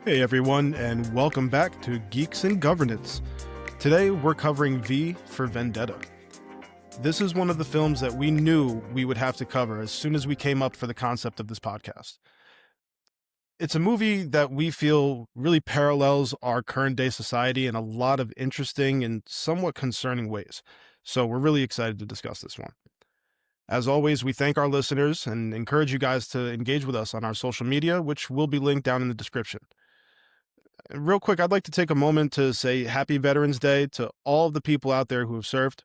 Hey everyone, and welcome back to Geeks and Governance. Today we're covering V for Vendetta. This is one of the films that we knew we would have to cover as soon as we came up for the concept of this podcast. It's a movie that we feel really parallels our current day society in a lot of interesting and somewhat concerning ways. So we're really excited to discuss this one. As always, we thank our listeners and encourage you guys to engage with us on our social media, which will be linked down in the description. Real quick, I'd like to take a moment to say Happy Veterans Day to all of the people out there who have served.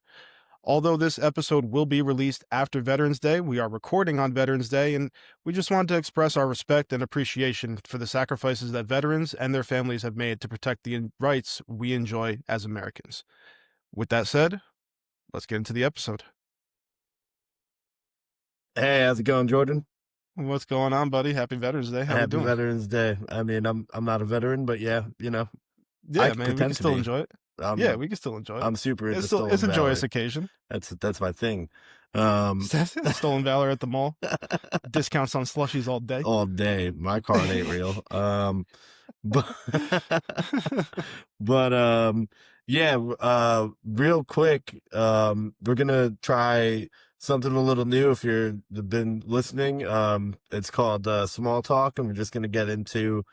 Although this episode will be released after Veterans Day, we are recording on Veterans Day, and we just want to express our respect and appreciation for the sacrifices that veterans and their families have made to protect the rights we enjoy as Americans. With that said, let's get into the episode. Hey, how's it going, Jordan? What's going on, buddy? Happy Veterans Day. How Happy we doing? Veterans Day. I mean, I'm not a veteran, but yeah, Yeah, I man, we can still enjoy it. I'm, We can still enjoy it. I'm super into It's Stolen a Valor. joyous occasion. That's my thing. Stolen Valor at the mall. Discounts on slushies all day. All day. My card ain't real. Real quick, we're gonna try something a little new. If you've been listening, it's called Small Talk, and we're just gonna get into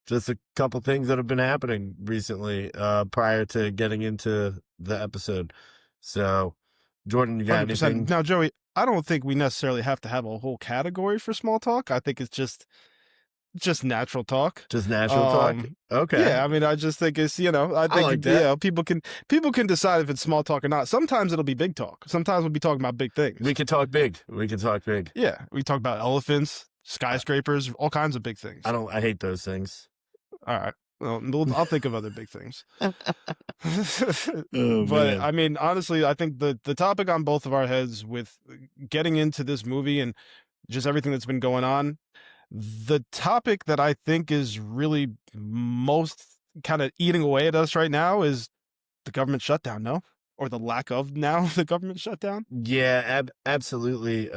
just a couple things that have been happening recently, prior to getting into the episode. So, Jordan, you got 100%. anything? Now, Joey, I don't think we necessarily have to have a whole category for small talk. I think it's just natural talk. Just natural talk? Okay. Yeah, I mean, I just think it's, I think, like that. people can decide if it's small talk or not. Sometimes it'll be big talk. Sometimes we'll be talking about big things. We can talk big. Yeah, we talk about elephants, skyscrapers, all kinds of big things. I hate those things. All right. Well, I'll think of other big things. Oh, But man. I mean, honestly, I think the topic on both of our heads with getting into this movie and just everything that's been going on, the topic that I think is really most kind of eating away at us right now is the government shutdown, no? Or the lack of now the government shutdown? Yeah, absolutely.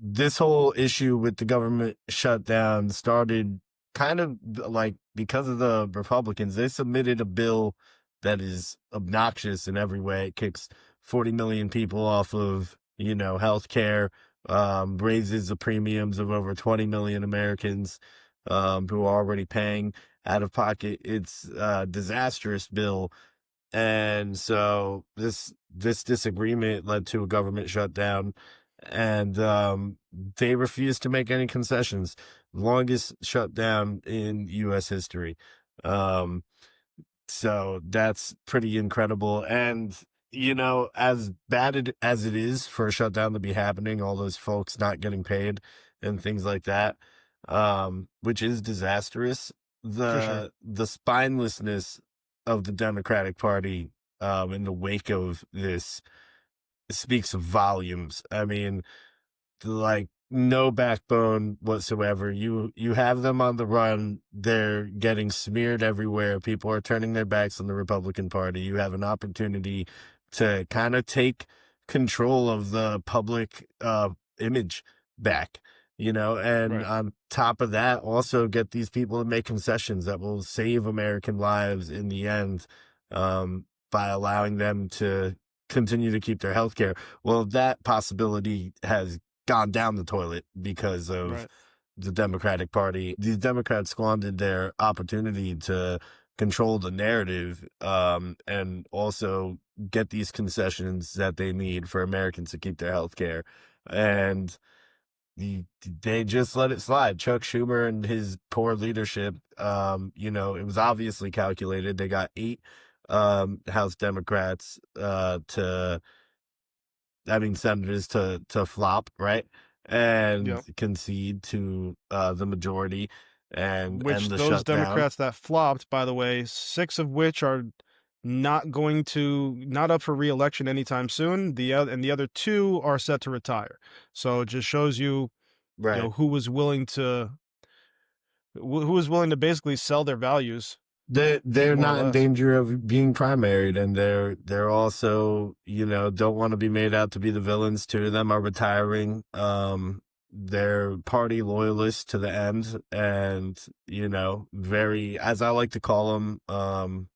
This whole issue with the government shutdown started kind of like because of the Republicans. They submitted a bill that is obnoxious in every way. It kicks 40 million people off of, health care, raises the premiums of over 20 million Americans who are already paying out of pocket. It's a disastrous bill. And so this disagreement led to a government shutdown, and they refused to make any concessions. Longest shutdown in U.S. history. So that's pretty incredible. And, as bad as it is for a shutdown to be happening, all those folks not getting paid and things like that, which is disastrous, the spinelessness of the Democratic Party in the wake of this speaks volumes. I mean, like, no backbone whatsoever. You have them on the run. They're getting smeared everywhere. People are turning their backs on the Republican Party. You have an opportunity to kind of take control of the public image back, and Right. on top of that, also get these people to make concessions that will save American lives in the end, by allowing them to continue to keep their health care. Well, that possibility has gone down the toilet because of the Democratic Party. These Democrats squandered their opportunity to control the narrative, and also get these concessions that they need for Americans to keep their health care. And they just let it slide. Chuck Schumer and his poor leadership, it was obviously calculated. They got 8 House Democrats senators to flop, right? And concede to the majority and Which end the those shutdown. Democrats that flopped, by the way, 6 of which are not up for re-election anytime soon. The other 2 are set to retire. So it just shows you, who was willing to basically sell their values. They're not in danger of being primaried, and they're also, don't want to be made out to be the villains. 2 of them are retiring. they're party loyalists to the end, and very, as I like to call them,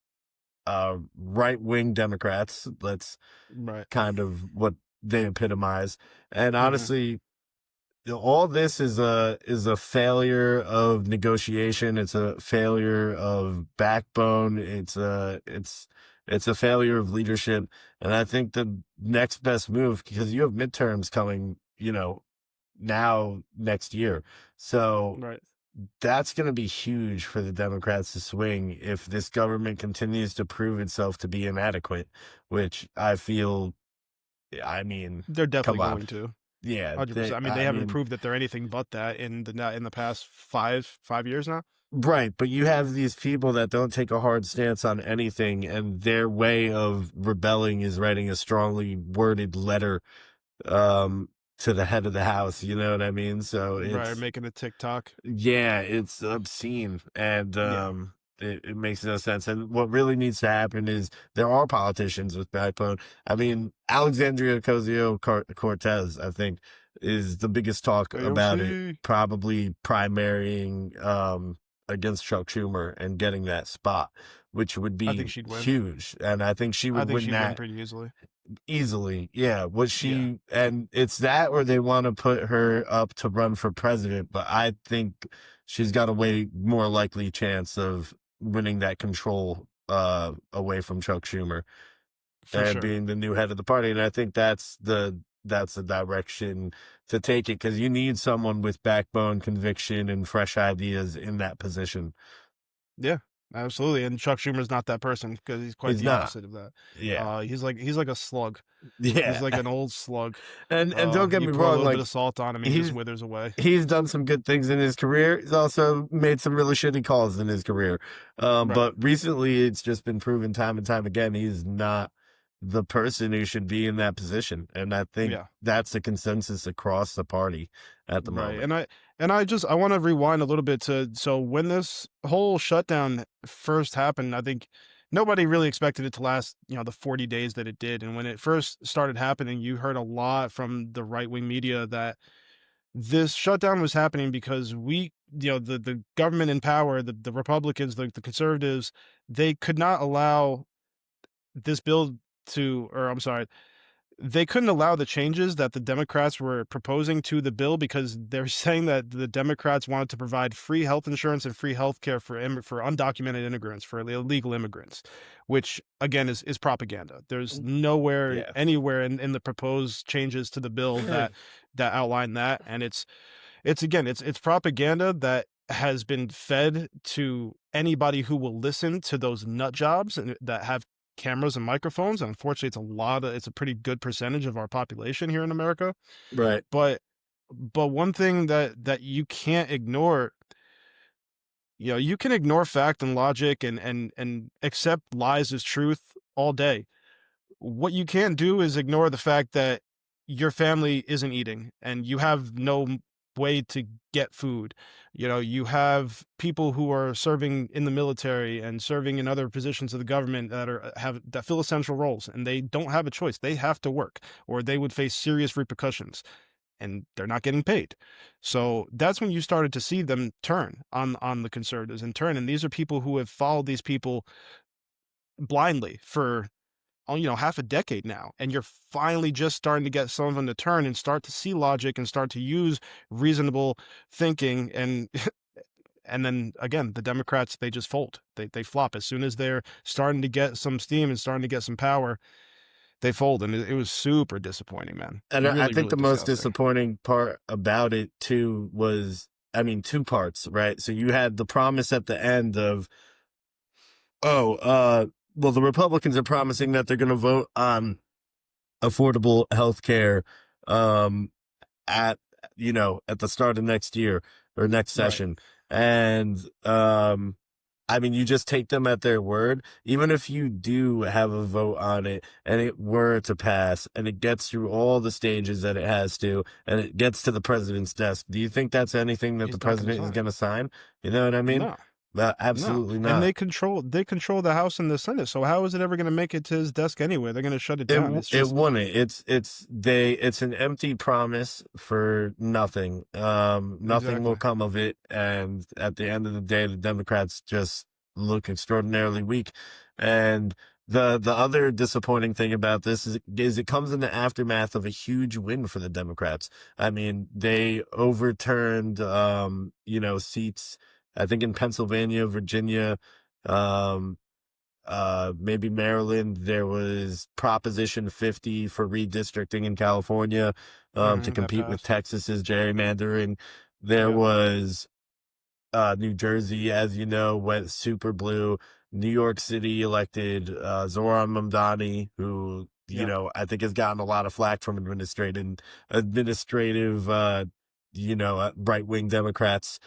right-wing Democrats. That's Right. kind of what they epitomize. And Hmm. honestly, all this is a failure of negotiation. It's a failure of backbone. It's a failure of leadership. And I think the next best move, because you have midterms coming, now next year. So Right. that's going to be huge for the Democrats to swing if this government continues to prove itself to be inadequate, which I feel, I mean, They're definitely come on. going to. Yeah, 100%. I mean, they I haven't mean, proved that they're anything but that in the past five years now. right, but you have these people that don't take a hard stance on anything, and their way of rebelling is writing a strongly worded letter um to the head of the house, you know what I mean? So Right, it's, making a TikTok. yeah, it's obscene, and Yeah. it makes no sense. And what really needs to happen is there are politicians with backbone. I mean, Alexandria Cortez, I think, is the biggest talk about it, AOC. probably primarying against Chuck Schumer and getting that spot, which would I be think she'd win. huge. And I think she I would think win she'd win that pretty easily. easily. Yeah. Was Yeah, she, and it's that, or they want to put her up to run for president, but I think she's got a way more likely chance of winning that control away from Chuck Schumer for and sure. being the new head of the party. And I think that's the direction to take it, because you need someone with backbone, conviction, and fresh ideas in that position. Yeah, absolutely. And Chuck Schumer's not that person because he's quite He's the not. opposite of that. Yeah. He's like a slug. He's Yeah. like an old slug. And don't get You me pour a wrong, little bit like, of salt on him, he just he's withers away. he's done some good things in his career. He's also made some really shitty calls in his career. Right. But recently it's just been proven time and time again he's not the person who should be in that position. And I think Yeah. that's the consensus across the party at the Right. moment. And I want to rewind a little bit to so when this whole shutdown first happened, I think nobody really expected it to last, the 40 days that it did. And when it first started happening, you heard a lot from the right-wing media that this shutdown was happening because the government in power, the Republicans, the conservatives, they could not allow this bill to, or I'm sorry, they couldn't allow the changes that the Democrats were proposing to the bill because they're saying that the Democrats wanted to provide free health insurance and free health care for undocumented immigrants, for illegal immigrants, which again is propaganda. There's nowhere Yeah. anywhere in the proposed changes to the bill that outline that, and it's again it's propaganda that has been fed to anybody who will listen to those nut jobs and that have cameras and microphones. And unfortunately, it's a pretty good percentage of our population here in America. Right. But one thing that you can't ignore, you can ignore fact and logic and accept lies as truth all day. What you can't do is ignore the fact that your family isn't eating and you have no way to get food. You have people who are serving in the military and serving in other positions of the government that fill essential roles, and they don't have a choice. They have to work or they would face serious repercussions, and they're not getting paid. So that's when you started to see them turn on the conservatives and turn. And these are people who have followed these people blindly for half a decade now, and you're finally just starting to get some of them to turn and start to see logic and start to use reasonable thinking. And and then again, the Democrats, they just fold. They flop as soon as they're starting to get some steam and starting to get some power. They fold, and it was super disappointing, man. And I Really, think really the most disgusting. disappointing part about it too was, I mean, two parts, right? So you had the promise at the end of, oh, well, the Republicans are promising that they're going to vote on affordable health care um, at, at the start of next year or next Right. session. And I mean, you just take them at their word. Even if you do have a vote on it and it were to pass and it gets through all the stages that it has to and it gets to the president's desk, do you think that's anything that the He's not going to president is sign. going to sign? You know what I mean? No. No, Absolutely and not. they control the House and the Senate. So how is it ever going to make it to his desk anyway? They're going to shut it down. It's It just wouldn't. It's an empty promise for nothing. Nothing will exactly. come of it, and at the end of the day, the Democrats just look extraordinarily weak. And the other disappointing thing about this is it comes in the aftermath of a huge win for the Democrats. I mean, they overturned seats, I think in Pennsylvania, Virginia, um maybe Maryland. There was Proposition 50 for redistricting in California, to That compete with passed. Texas's gerrymandering. There Yep. was New Jersey, as you know, went super blue. New York City elected Zoran Mamdani, who Yep. I think has gotten a lot of flack from administrative right wing Democrats.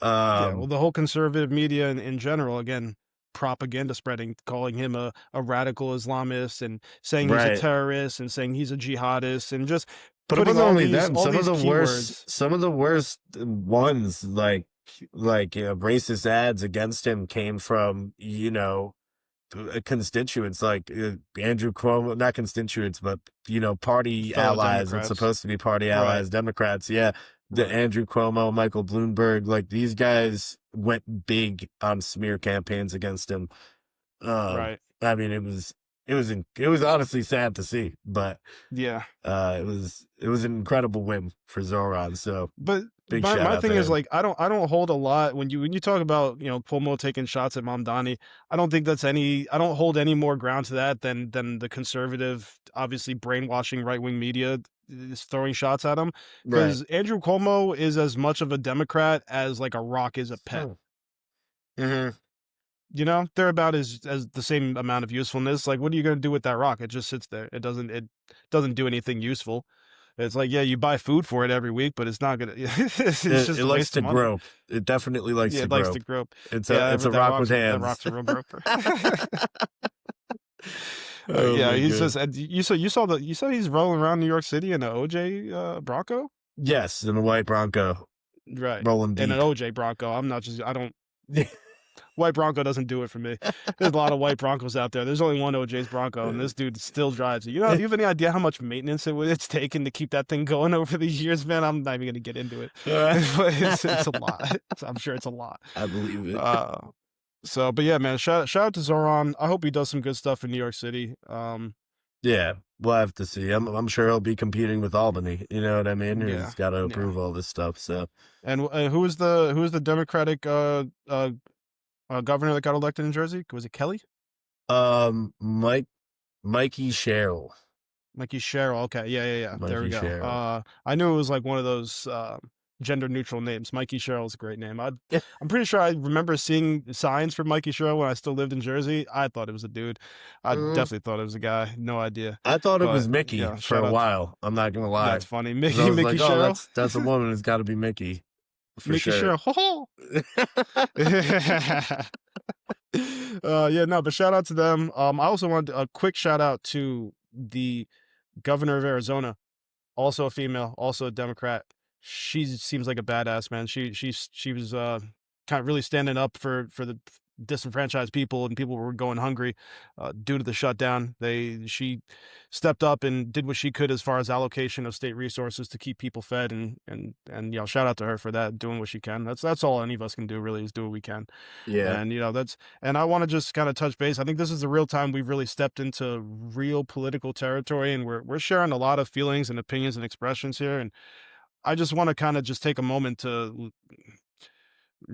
Yeah. Well, Um, the whole conservative media in general, again, propaganda spreading, calling him a radical Islamist and saying he's a right. terrorist and saying he's a jihadist and just But it putting wasn't only them. all these keywords. Some of the worst ones, racist ads against him, came from constituents like Andrew Cuomo, not constituents, but party Fellow allies. What's Democrats. supposed to be party Right. allies, Democrats. Yeah, the Right. Andrew Cuomo, Michael Bloomberg, like these guys went big on smear campaigns against him. Right. I mean, it was honestly sad to see, but Yeah. it was an incredible win for Zoran. So But big shout my out to thing is him. like I don't hold a lot when you talk about Cuomo taking shots at Mamdani. I don't think that's any. I don't hold any more ground to that than the conservative, obviously brainwashing right wing media is throwing shots at him. Right. Because Andrew Cuomo is as much of a Democrat as like a rock is a pet. Mm-hmm. They're about as the same amount of usefulness. Like, what are you going to do with that rock? It just sits there. It doesn't do anything useful. It's like, yeah, you buy food for it every week, but it's not gonna. It's It just a likes waste to of money. grow. It definitely likes Yeah, to it likes grow. to grow. Yeah, It's a that rock with that hands. rock's a real groper. Oh Yeah, my he's god. just. And you saw he's rolling around New York City in an OJ Bronco, Yes, in a white Bronco, right? rolling In an deep. OJ Bronco. I'm not just. I don't. White Bronco doesn't do it for me. There's a lot of white Broncos out there. There's only one OJ's Bronco, and this dude still drives it. You have any idea how much maintenance it's taken to keep that thing going over the years, man? I'm not even gonna get into it, but it's a lot. I'm sure it's a lot. I believe it. Uh, but yeah, man, shout out to Zoran. I hope he does some good stuff in New York City. Yeah, we'll have to see. I'm sure he'll be competing with Albany. You know what I mean? Yeah, He's got to yeah. approve all this stuff. So, And who was the Democratic governor that got elected in Jersey? Was it Kelly? Mike, Mikey Sherrill, Mikey Sherrill. Okay, yeah, yeah, yeah. There we Mikey go. Sherrill. I knew it was like one of those gender neutral names. Mikey Sherrill's a great name. I'm pretty sure I remember seeing signs for Mikey Sherrill when I still lived in Jersey. I thought it was a dude. I Mm, definitely thought it was a guy. No idea. I thought it was But Mickey for shout a out. while. I'm not gonna lie, That's funny. because I Mickey was Mickey like, oh, Sherrill. that's a woman. It's got to be Mickey for Mickey sure. Sherrill. Ho ho. Yeah, no, but shout out to them. I also want a quick shout out to the governor of Arizona, also a female, also a Democrat. She seems like a badass, man. She was kind of really standing up for the disenfranchised people and people were going hungry due to the shutdown. She stepped up and did what she could as far as allocation of state resources to keep people fed and shout out to her for that, doing what she can. That's all any of us can do really is do what we can. Yeah, And and I want to just kind of touch base. I think this is the real time we've really stepped into real political territory, and we're sharing a lot of feelings and opinions and expressions here. And I just want to kind of just take a moment to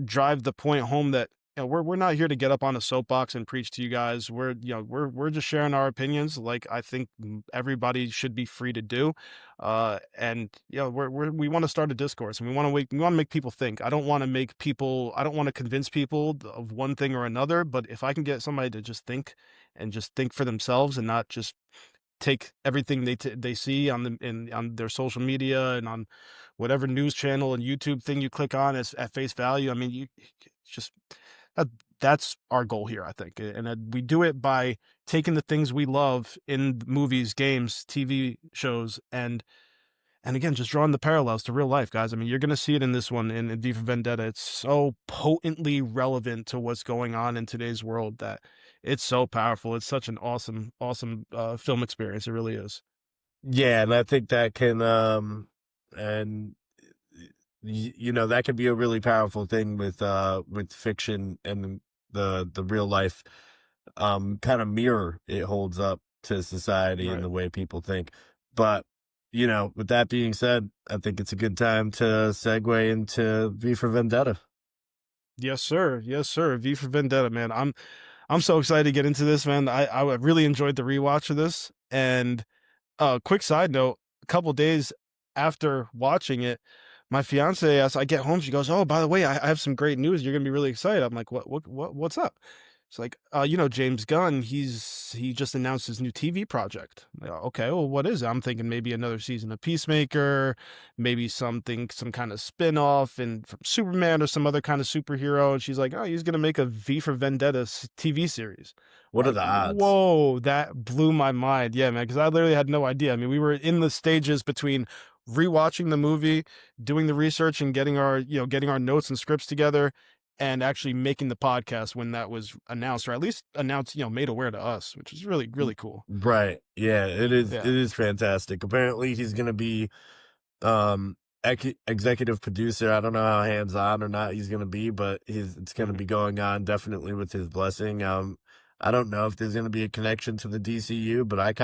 drive the point home that we're not here to get up on a soapbox and preach to you guys. We're just sharing our opinions, like I think everybody should be free to do. And we want to start a discourse, and we want to make people think. I don't want to convince people of one thing or another, but if I can get somebody to just think and just think for themselves and not just take everything they see on their social media and on whatever news channel and YouTube thing you click on as at face value. I mean, you just that, that's our goal here, I think, and we do it by taking the things we love in movies, games, TV shows, and And again, just drawing the parallels to real life, guys. I mean, you're going to see it in this one in V for Vendetta. It's so potently relevant to what's going on in today's world that it's so powerful. It's such an awesome film experience. It really is. Yeah, and I think that can and you know, that could be a really powerful thing with fiction and the real life kind of mirror it holds up to society and Right. the way people think. But you know, with that being said, I think it's a good time to segue into V for Vendetta. Yes, sir. Yes, sir. V for Vendetta, man. I'm so excited to get into this, man. I really enjoyed the rewatch of this. And quick side note, a couple days after watching it, my fiance, as I get home, she goes, "Oh, by the way, I have some great news. You're gonna be really excited." I'm like, what's up?" It's like, James Gunn, he just announced his new TV project. I'm like, okay, well, what is it? I'm thinking maybe another season of Peacemaker, maybe something, some kind of spin-off and from Superman or some other kind of superhero. And she's like, oh, he's gonna make a V for Vendetta TV series. What are Like, the odds? whoa, that blew my mind. Yeah, man, because I literally had no idea. I mean, we were in the stages between rewatching the movie, doing the research, and getting our notes and scripts together, and actually making the podcast when that was announced, or at least announced, made aware to us, which is really, really cool. Right. Yeah, it Yeah. is fantastic. Apparently he's going to be um executive producer. I don't know how hands-on or not he's going to be, but it's going to Mhm. be going on definitely with his blessing. I don't know if there's going to be a connection to the DCU, but I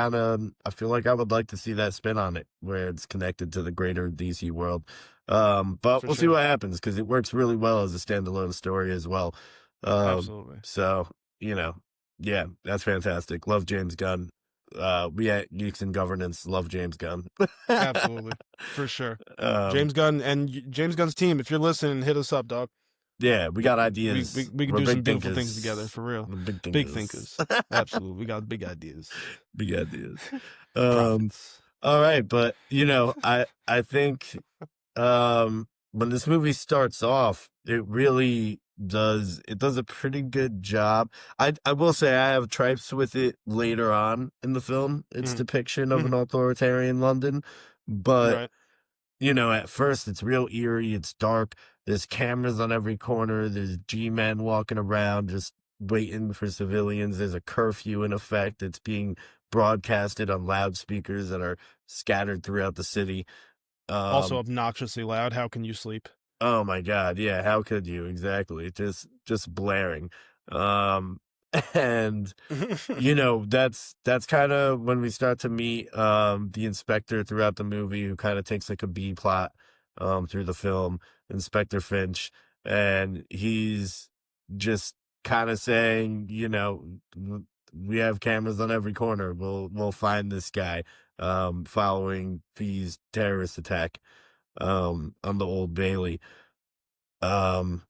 feel like I would like to see that spin on it where it's connected to the greater DC world. But For we'll see sure. what happens because it works really well as a standalone story as well. Absolutely. So, you know, yeah, that's fantastic. Love James Gunn. We at Geeks and Governance love James Gunn. Absolutely. For sure. um, James Gunn and James Gunn's team, if you're listening, hit us up, dog. yeah, we got We we, ideas. we can We're do some big beautiful things together, thinkers. for real. We're big Big thinkers. thinkers. Absolutely. We got big ideas. Big ideas. Um, Profits. all right, but you know, I think when this movie starts off, it does a pretty good job. I will say I have tripes with it later on in the film, its Mhm. depiction of an Mhm. authoritarian London, but Right. you know, at first it's real eerie, it's dark, there's cameras on every corner, there's G-men walking around just waiting for civilians, there's a curfew in effect, it's being broadcasted on loudspeakers that are scattered throughout the city. Also Um, obnoxiously loud. How can you sleep? oh my god, yeah, how could you? Exactly. Just blaring. Um, and you know, that's kind of when we start to meet the inspector throughout the movie who kind of takes like a B plot through the film, Inspector Finch, and he's just kind of saying, you know, we have cameras on every corner. We'll find this guy following Fee's terrorist attack on the Old Bailey. Um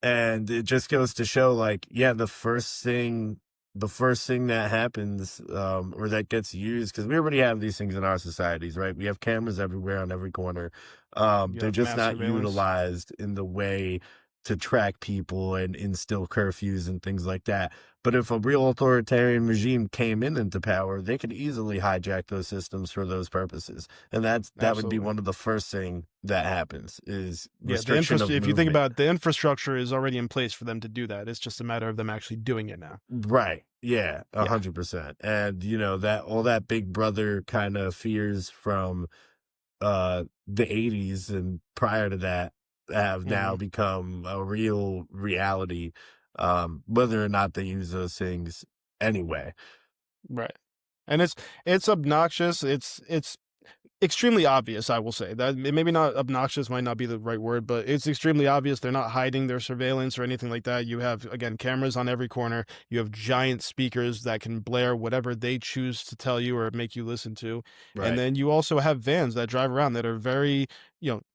and it just goes to show, like, yeah, the first thing that happens, or that gets used, because we already have these things in our societies, right? We have cameras everywhere on every corner. They're Yep. just Mass not surveillance. utilized in the way to track people and instill curfews and things like that. But if a real authoritarian regime came into power, they could easily hijack those systems for those purposes. And that would be Absolutely. one of the first thing that happens is Yeah, the restriction of if you think movement. about it, the infrastructure is already in place for them to do that. It's just a matter of them actually doing it now. Right. Yeah, Yeah. 100%. And you know, that all that big brother kind of fears from the 80s and prior to that have now Hmm. become a real reality, whether or not they use those things anyway. Right. And it's obnoxious. It's extremely obvious, I will say. That maybe not obnoxious might not be the right word, but it's extremely obvious. They're not hiding their surveillance or anything like that. You have, again, cameras on every corner. You have giant speakers that can blare whatever they choose to tell you or make you listen to. And Right. then you also have vans that drive around that are very,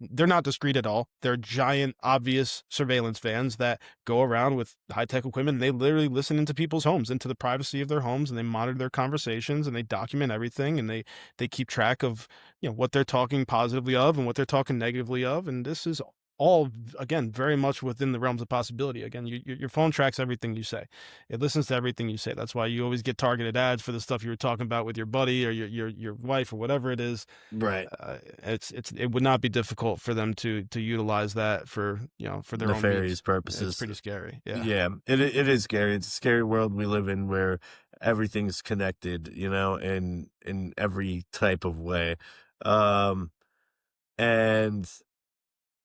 they're not discreet at all. They're giant, obvious surveillance vans that go around with high-tech equipment, and they literally listen into people's homes, into the privacy of their homes, and they monitor their conversations, and they document everything, and they keep track of what they're talking positively of and what they're talking negatively of. And this is all, again, very much within the realms of possibility. Again, your phone tracks everything you say. It listens to everything you say. That's why you always get targeted ads for the stuff you were talking about with your buddy or your wife or whatever it is. Right. It would not be difficult for them to utilize that for, for their own Nefarious means. It's purposes. pretty scary. Yeah. Yeah, it is scary. It's a scary world we live in where everything's connected, in every type of way. Um, and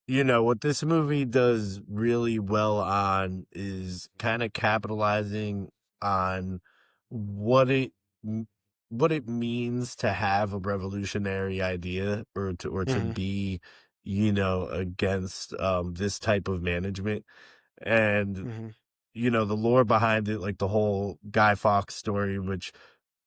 what this movie does really well on is kind of capitalizing on what it m- what it means to have a revolutionary idea or to Hmm. be, against this type of management. And Hmm. the lore behind it, like the whole Guy Fawkes story, which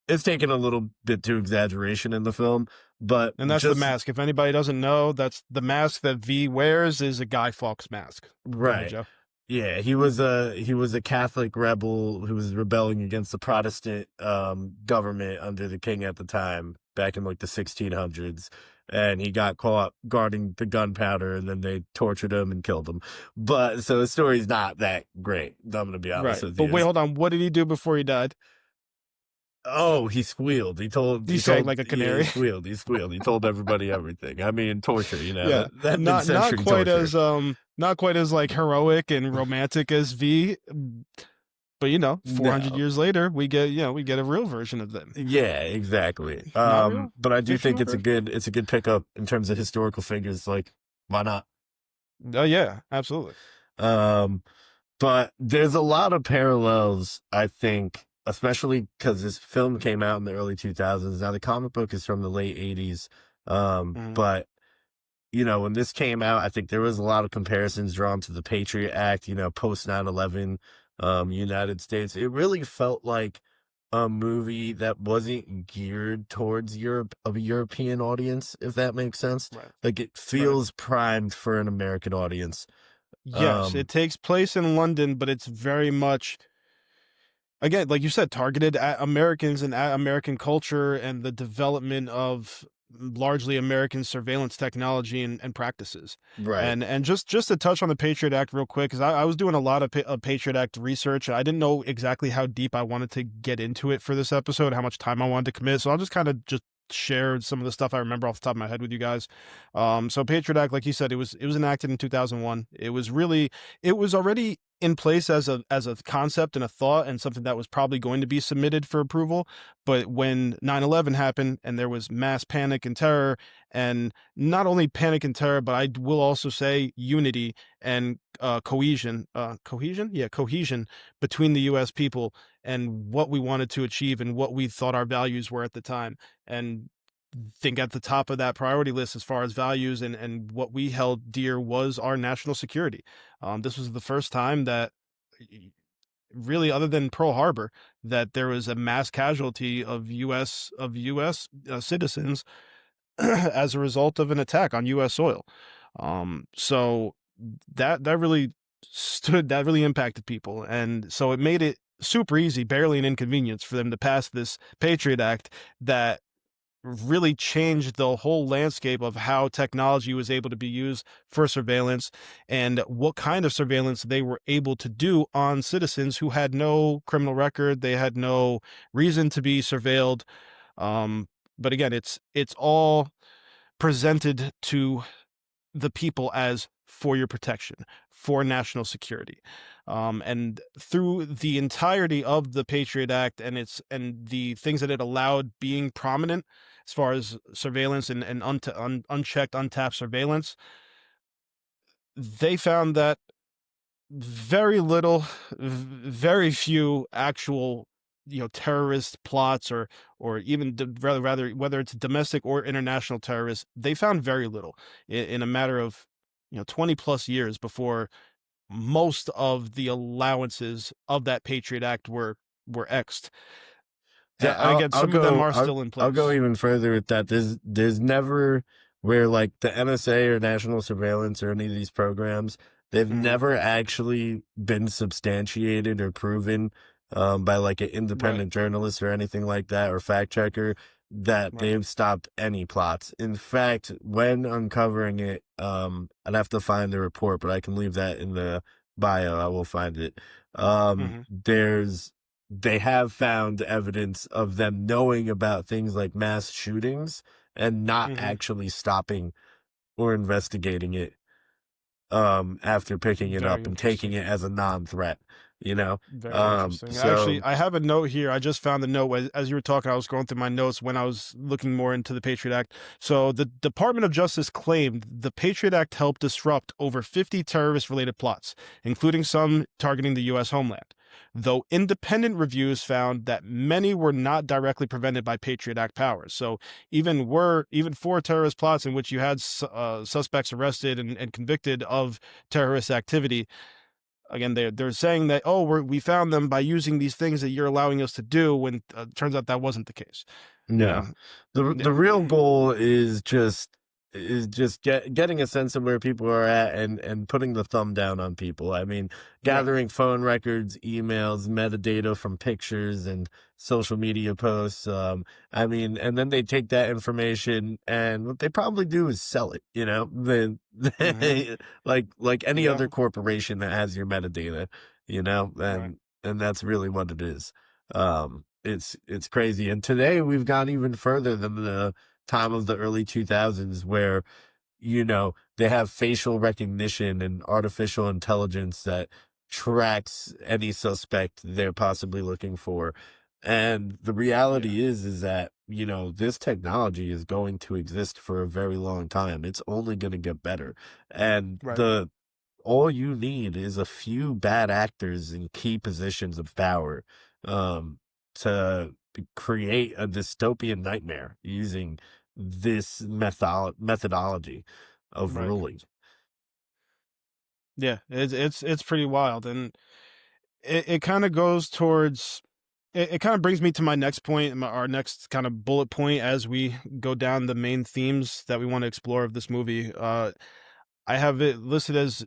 is taken a little bit to exaggeration in the film, but And that's the just mask. If anybody doesn't know, that's the mask that V wears is a Guy Fawkes mask. Go ahead, right. Joe. Yeah, he was a Catholic rebel who was rebelling against the Protestant government under the king at the time, back in like the 1600s, and he got caught guarding the gunpowder, and then they tortured him and killed him. But so the story's not that great. I'm gonna be honest Right. with But you. wait, hold on. What did he do before he died? Oh, he squealed. He told, He he sang told, like a yeah, he canary. squealed. He squealed. He told everybody everything. I mean, torture, Yeah. that Not mid-century quite torture. as not quite as like heroic and romantic as V, but 400 No. years later, we get a real version of them. Yeah, exactly. Not real, But I do think fictional it's a version. good pickup in terms of historical figures. Like, why not? Oh yeah, absolutely. Um, but there's a lot of parallels, I think, especially because this film came out in the early 2000s. Now the comic book is from the late 80s. Mhm. But when this came out, I think there was a lot of comparisons drawn to the Patriot Act, post 9/11, United States. It really felt like a movie that wasn't geared towards a European audience, if that makes sense. Right. Like it Right. feels primed for an American audience. Yes, it Um, takes place in London, but it's very much, again, like you said, targeted at Americans and at American culture and the development of largely American surveillance technology and practices. right. And just to touch on the Patriot Act real quick, because I was doing a lot of Patriot Act research. I didn't know exactly how deep I wanted to get into it for this episode, how much time I wanted to commit. So I'll just kind of just share some of the stuff I remember off the top of my head with you guys. So Patriot Act, like you said, it was enacted in 2001. It was already in place as a concept and a thought and something that was probably going to be submitted for approval. But when 9/11 happened and there was mass panic and terror, and not only panic and terror, but I will also say unity and cohesion between the U.S. people and what we wanted to achieve and what we thought our values were at the time. And think at the top of that priority list as far as values and what we held dear was our national security. This was the first time that, really, other than Pearl Harbor, that there was a mass casualty of U.S. Citizens as a result of an attack on U.S. soil. So that really impacted people, and so it made it super easy, barely an inconvenience, for them to pass this Patriot Act that really changed the whole landscape of how technology was able to be used for surveillance and what kind of surveillance they were able to do on citizens who had no criminal record. They had no reason to be surveilled. But again, it's all presented to the people as for your protection, for national security. And through the entirety of the Patriot Act and the things that it allowed being prominent as far as surveillance and unchecked, untapped surveillance, they found that very few actual, terrorist plots or even rather whether it's domestic or international terrorists, they found very little in a matter of 20 plus years before most of the allowances of that Patriot Act were exed. Yeah, And again, I'll some of them go are I'll still in I'll go place. even further with that. There's never where like the NSA or national surveillance or any of these programs, they've Mhm. never actually been substantiated or proven by like an Right. independent journalist or anything like that or fact checker. that Right. they've stopped any plots. In fact, when uncovering it, I'd have to find the report, but I can leave that in the bio. I will find it. Hmm. They have found evidence of them knowing about things like mass shootings and not Hmm. actually stopping or investigating it after picking it Very up and taking interesting. it as a non-threat, you know. Very interesting. Actually, So I have a note here. I just found the note as you were talking. I was going through my notes when I was looking more into the Patriot Act. So, the Department of Justice claimed the Patriot Act helped disrupt over 50 terrorist related plots, including some targeting the U.S. homeland. Though independent reviews found that many were not directly prevented by Patriot Act powers. So, even for terrorist plots in which you had suspects arrested and convicted of terrorist activity, again, they're saying that, oh, we found them by using these things that you're allowing us to do, when turns out that wasn't the case. You no, know. the real goal is just getting a sense of where people are at and putting the thumb down on people. I mean, Right. gathering phone records, emails, metadata from pictures and social media posts. I mean, and then they take that information and what they probably do is sell it. You know, Hmm. like any Yeah. other corporation that has your metadata. You know, Right. and that's really what it is. It's crazy. And today we've gone even further than the time of the early 2000s where, you know, they have facial recognition and artificial intelligence that tracks any suspect they're possibly looking for. And the Yeah. reality is that, you know, this technology is going to exist for a very long time. It's only going to get better. And Right. the all you need is a few bad actors in key positions of power um, to create a dystopian nightmare using this methodology of Right. ruling. Yeah. It's pretty wild, and it kind of goes towards. It kind of brings me to my next point, our next kind of bullet point as we go down the main themes that we want to explore of this movie. I have it listed as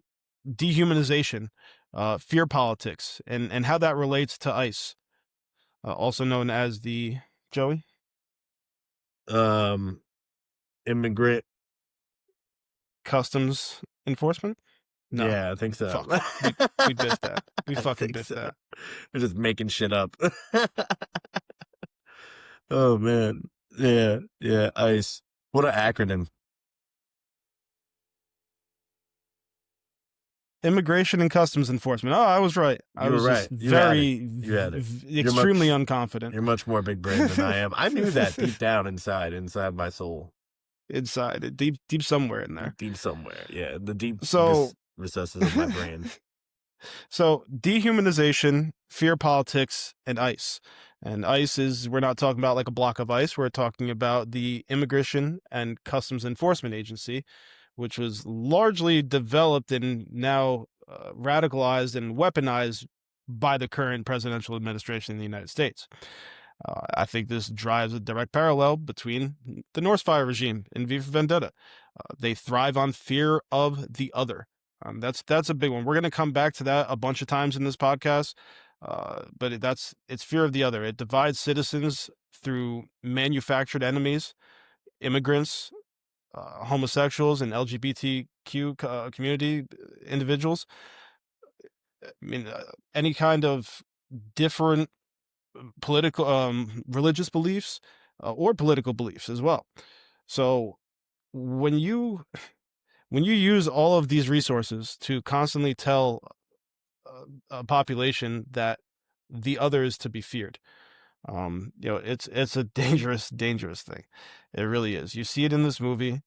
dehumanization, fear politics, and how that relates to ICE, also known as the Joey Um, immigrant, Customs Enforcement. No, yeah, I think so. fuck, we biffed that. We I fucking think biffed so. that. They're just making shit up. Oh man, yeah, yeah, ICE. What an acronym. Immigration and Customs Enforcement. Oh, I was right. I You were was just right. You had it. very, You had it. You're extremely much unconfident. you're much more big brain than I am. I knew that deep down inside my soul, Inside, deep somewhere in there. deep somewhere. Yeah, the deep So, recesses of my brain. so dehumanization, fear politics, and ICE. And ICE is, we're not talking about like a block of ice. We're talking about the Immigration and Customs Enforcement Agency, which was largely developed and now radicalized and weaponized by the current presidential administration in the United States. I think this drives a direct parallel between the Norse Fire regime in V for Vendetta. They thrive on fear of the other. That's a big one. We're going to come back to that a bunch of times in this podcast, but it's fear of the other. It divides citizens through manufactured enemies, immigrants, homosexuals, and LGBTQ community individuals. I mean, any kind of different political, religious beliefs, or political beliefs as well. So when you use all of these resources to constantly tell a population that the other is to be feared, it's a dangerous thing. It really is. You see it in this movie.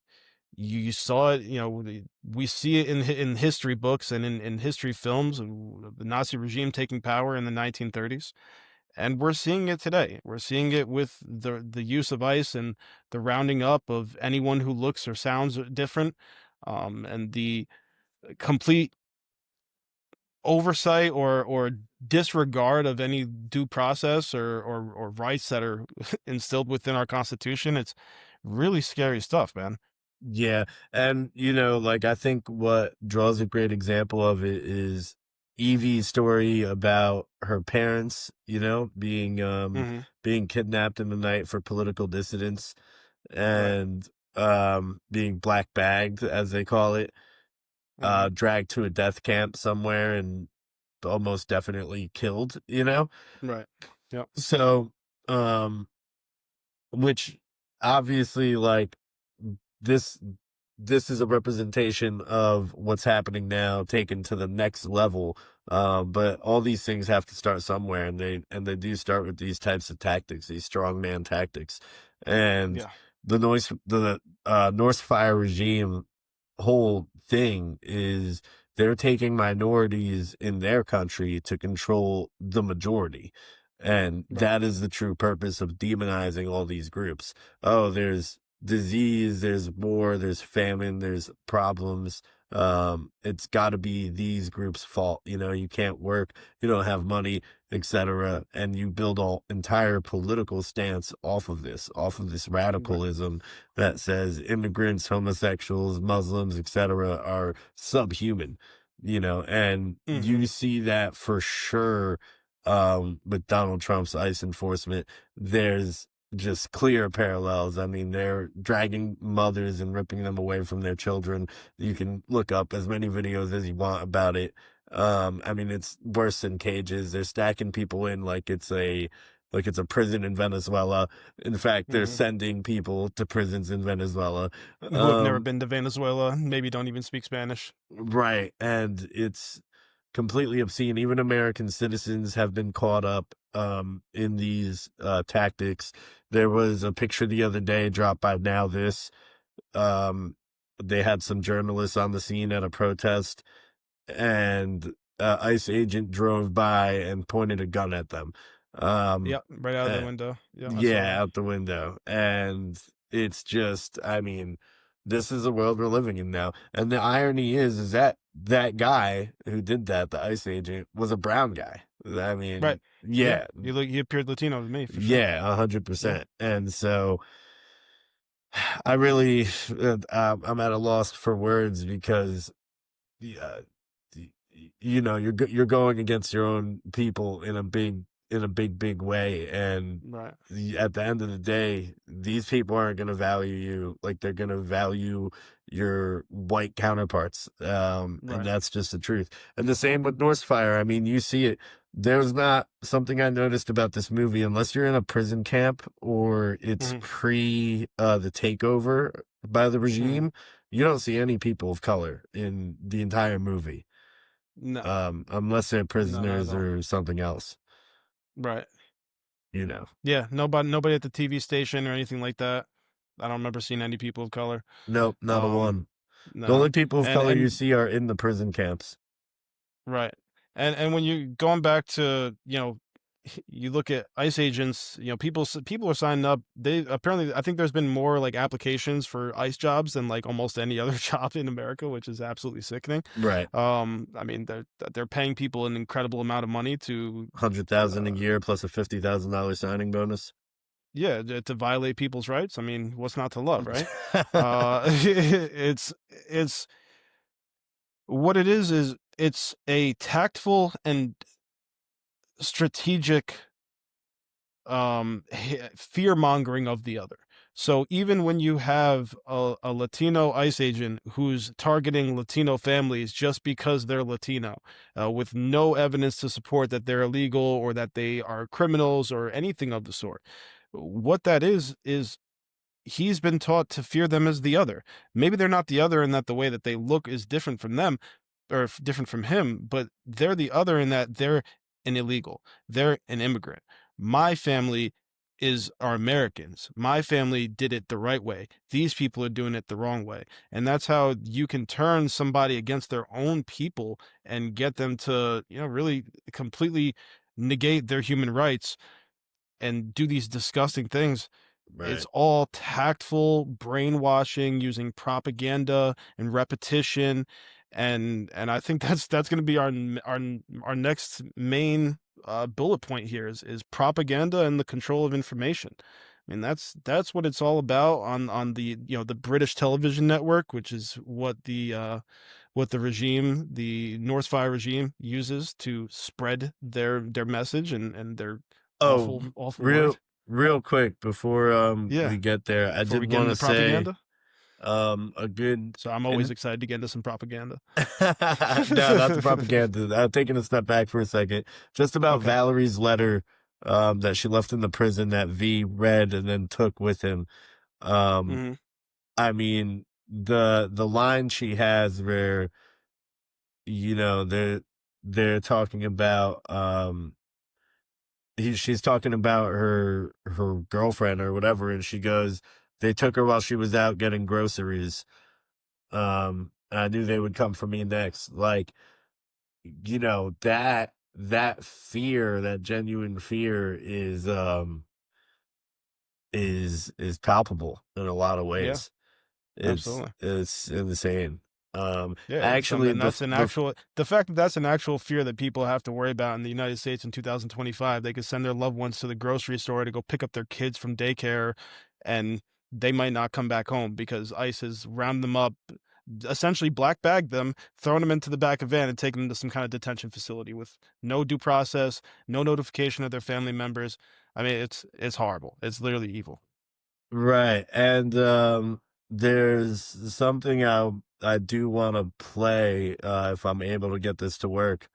You saw it. We see it in history books and in history films of the Nazi regime taking power in the 1930s. And we're seeing it today. We're seeing it with the use of ICE and the rounding up of anyone who looks or sounds different, and the complete oversight or disregard of any due process or rights that are instilled within our Constitution. It's really scary stuff, man. Yeah, and you know, like I think what draws a great example of it is Evie's story about her parents, Hmm. being kidnapped in the night for political dissidents Right. and being black bagged, as they call it, Hmm. dragged to a death camp somewhere and almost definitely killed. Right. Yep. So, um, which obviously, like, this this is a representation of what's happening now taken to the next level. But all these things have to start somewhere, and they do start with these types of tactics, these strongman tactics. And Yeah. the North Fire regime whole thing is they're taking minorities in their country to control the majority. And Right. that is the true purpose of demonizing all these groups. Oh, there's disease, there's war, there's famine, there's problems. It's got to be these groups' fault. You can't work, you don't have money, etc. And you build all entire political stance off of this Right. radicalism that says immigrants, homosexuals, Muslims, etc. are subhuman. And Hmm. you see that for sure with Donald Trump's ICE enforcement. There's just clear parallels. I mean, they're dragging mothers and ripping them away from their children. You can look up as many videos as you want about it. I mean, it's worse than cages. They're stacking people in like it's a prison in Venezuela. In fact, they're Hmm. sending people to prisons in Venezuela. Who have never Um, been to Venezuela, maybe don't even speak Spanish. right. And it's completely obscene. Even American citizens have been caught up in these tactics. There was a picture the other day dropped by Now This. Um, they had some journalists on the scene at a protest, and ICE agent drove by and pointed a gun at them. Um, Yep. Right out of the uh, window. Yeah, I saw yeah, that. out the window. And it's just, I mean, this is the world we're living in now. And the irony is that that guy who did that, the ICE agent, was a brown guy. I Right. mean, Yeah. yeah, He appeared Latino to me for sure. yeah, a hundred Yeah. percent. And so I really, I'm at a loss for words because yeah, you're going against your own people in a big way, and Right. at the end of the day, these people aren't going to value you like they're going to value your white counterparts, and Right. that's just the truth. And the same with Northfire. I mean, you see it. There's not something I noticed about this movie, unless you're in a prison camp or it's Hmm. pre the takeover by the Hmm. regime. You don't see any people of color in the entire movie, No. unless they're No, not at prisoners all. or something else, Right. you know. Yeah. Nobody at the TV station or anything like that. I don't remember seeing any people of color. Nope, not a Um, one. The no. only people of color you And see are in the prison camps. right. And when you going back to, you look at ICE agents, people are signing up. They apparently, I think there's been more like applications for ICE jobs than like almost any other job in America, which is absolutely sickening. Right. I mean, they're paying people an incredible amount of money to, 100,000 a uh, year plus a $50,000 signing bonus. yeah, to violate people's rights. I mean, what's not to love, right? It's what it is it's a tactful and strategic fear mongering of the other. So even when you have a Latino ICE agent who's targeting Latino families just because they're Latino, with no evidence to support that they're illegal or that they are criminals or anything of the sort, what that is he's been taught to fear them as the other. Maybe they're not the other in that the way that they look is different from them or different from him, but they're the other in that they're an illegal. They're an immigrant. My family are Americans. My family did it the right way. These people are doing it the wrong way. And that's how you can turn somebody against their own people and get them to, really completely negate their human rights and do these disgusting things. It's Right. all tactful brainwashing using propaganda and repetition, and I think that's going to be our next main bullet point here is propaganda and the control of information. I mean, that's what it's all about on the the British television network, which is what the regime, the Northfire regime, uses to spread their message and their Oh, awful real word. real quick before Yeah, we get there, I before did we get want into to say propaganda. a good So I'm always and excited to get into some propaganda. no, not the propaganda. Taking a step back for a second, just about Okay. Valerie's letter that she left in the prison that V read and then took with him. Um, Hmm. I mean, the line she has where they're talking about she's talking about her girlfriend or whatever, and she goes, they took her while she was out getting groceries. I knew they would come for me next. Like, that fear, that genuine fear is palpable in a lot of Yeah, ways. It's absolutely. it's insane. Yeah, it's Actually, and that's an actual the fact that that's an actual fear that people have to worry about in the United States in 2025. They could send their loved ones to the grocery store to go pick up their kids from daycare, and they might not come back home because ICE has rounded them up, essentially black bagged them, thrown them into the back of a van, and taken them to some kind of detention facility with no due process, no notification of their family members. I mean, it's horrible. It's literally evil. right, and there's something I do want to play if I'm able to get this to work.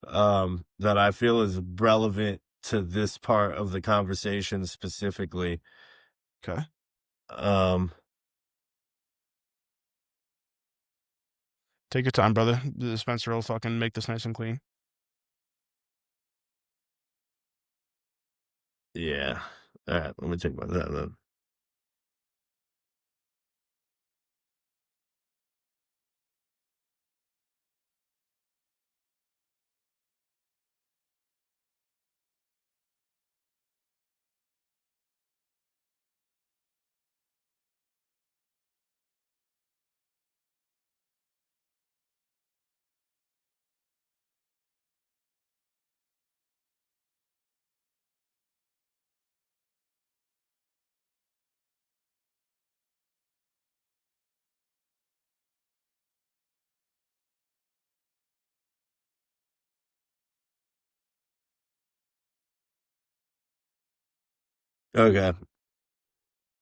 That I feel is relevant to this part of the conversation specifically. Okay, Um, take your time, brother. The Spencer will fucking make this nice and clean. yeah. All right, let me think about that then. Okay,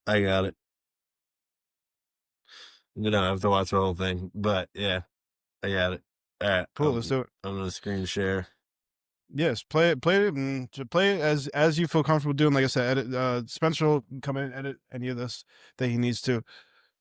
I got it. You don't have to watch the whole thing, but yeah, I got it. All right, Cool, let's do it. I'm gonna screen share. Yes, play it, and to play it as you feel comfortable doing. Like I said, edit. Spencer will come in and edit any of this that he needs to.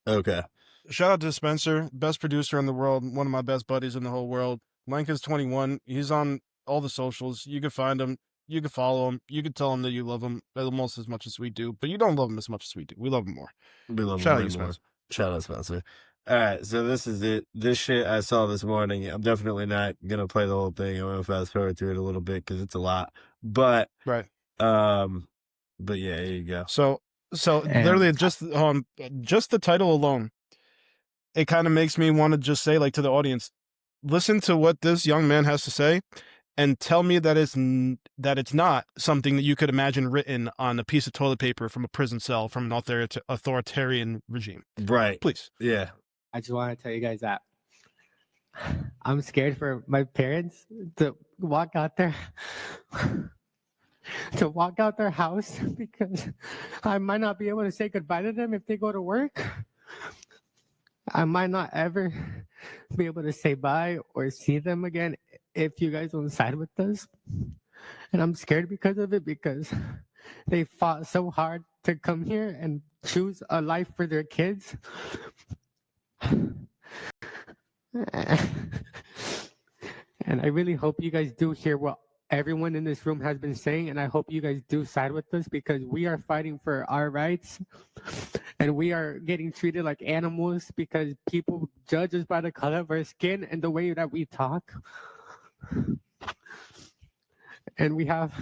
Okay, Shout out to Spencer, best producer in the world, one of my best buddies in the whole world. Link is 21. He's on all the socials. You can find him. You can follow him. You can tell him that you love him almost as much as we do, but you don't love him as much as we do. We love him more. we love him Shout out way you, more. Spencer. Shout out Spencer. All right, so this is it. This shit I saw this morning. I'm definitely not gonna play the whole thing. I'm gonna fast forward through it a little bit because it's a lot. But Right. um, but yeah, here you go. So And literally just the title alone, it kind of makes me want to just say, like, to the audience, listen to what this young man has to say and tell me that that it's not something that you could imagine written on a piece of toilet paper from a prison cell from an authoritarian regime. Right. Please. Yeah. I just want to tell you guys that I'm scared for my parents to walk out there to walk out their house because I might not be able to say goodbye to them if they go to work. I might not ever be able to say bye or see them again if you guys don't side with us. And I'm scared because of it because they fought so hard to come here and choose a life for their kids. And I really hope you guys do hear what everyone in this room has been saying, and I hope you guys do side with us because we are fighting for our rights and we are getting treated like animals because people judge us by the color of our skin and the way that we talk. And we have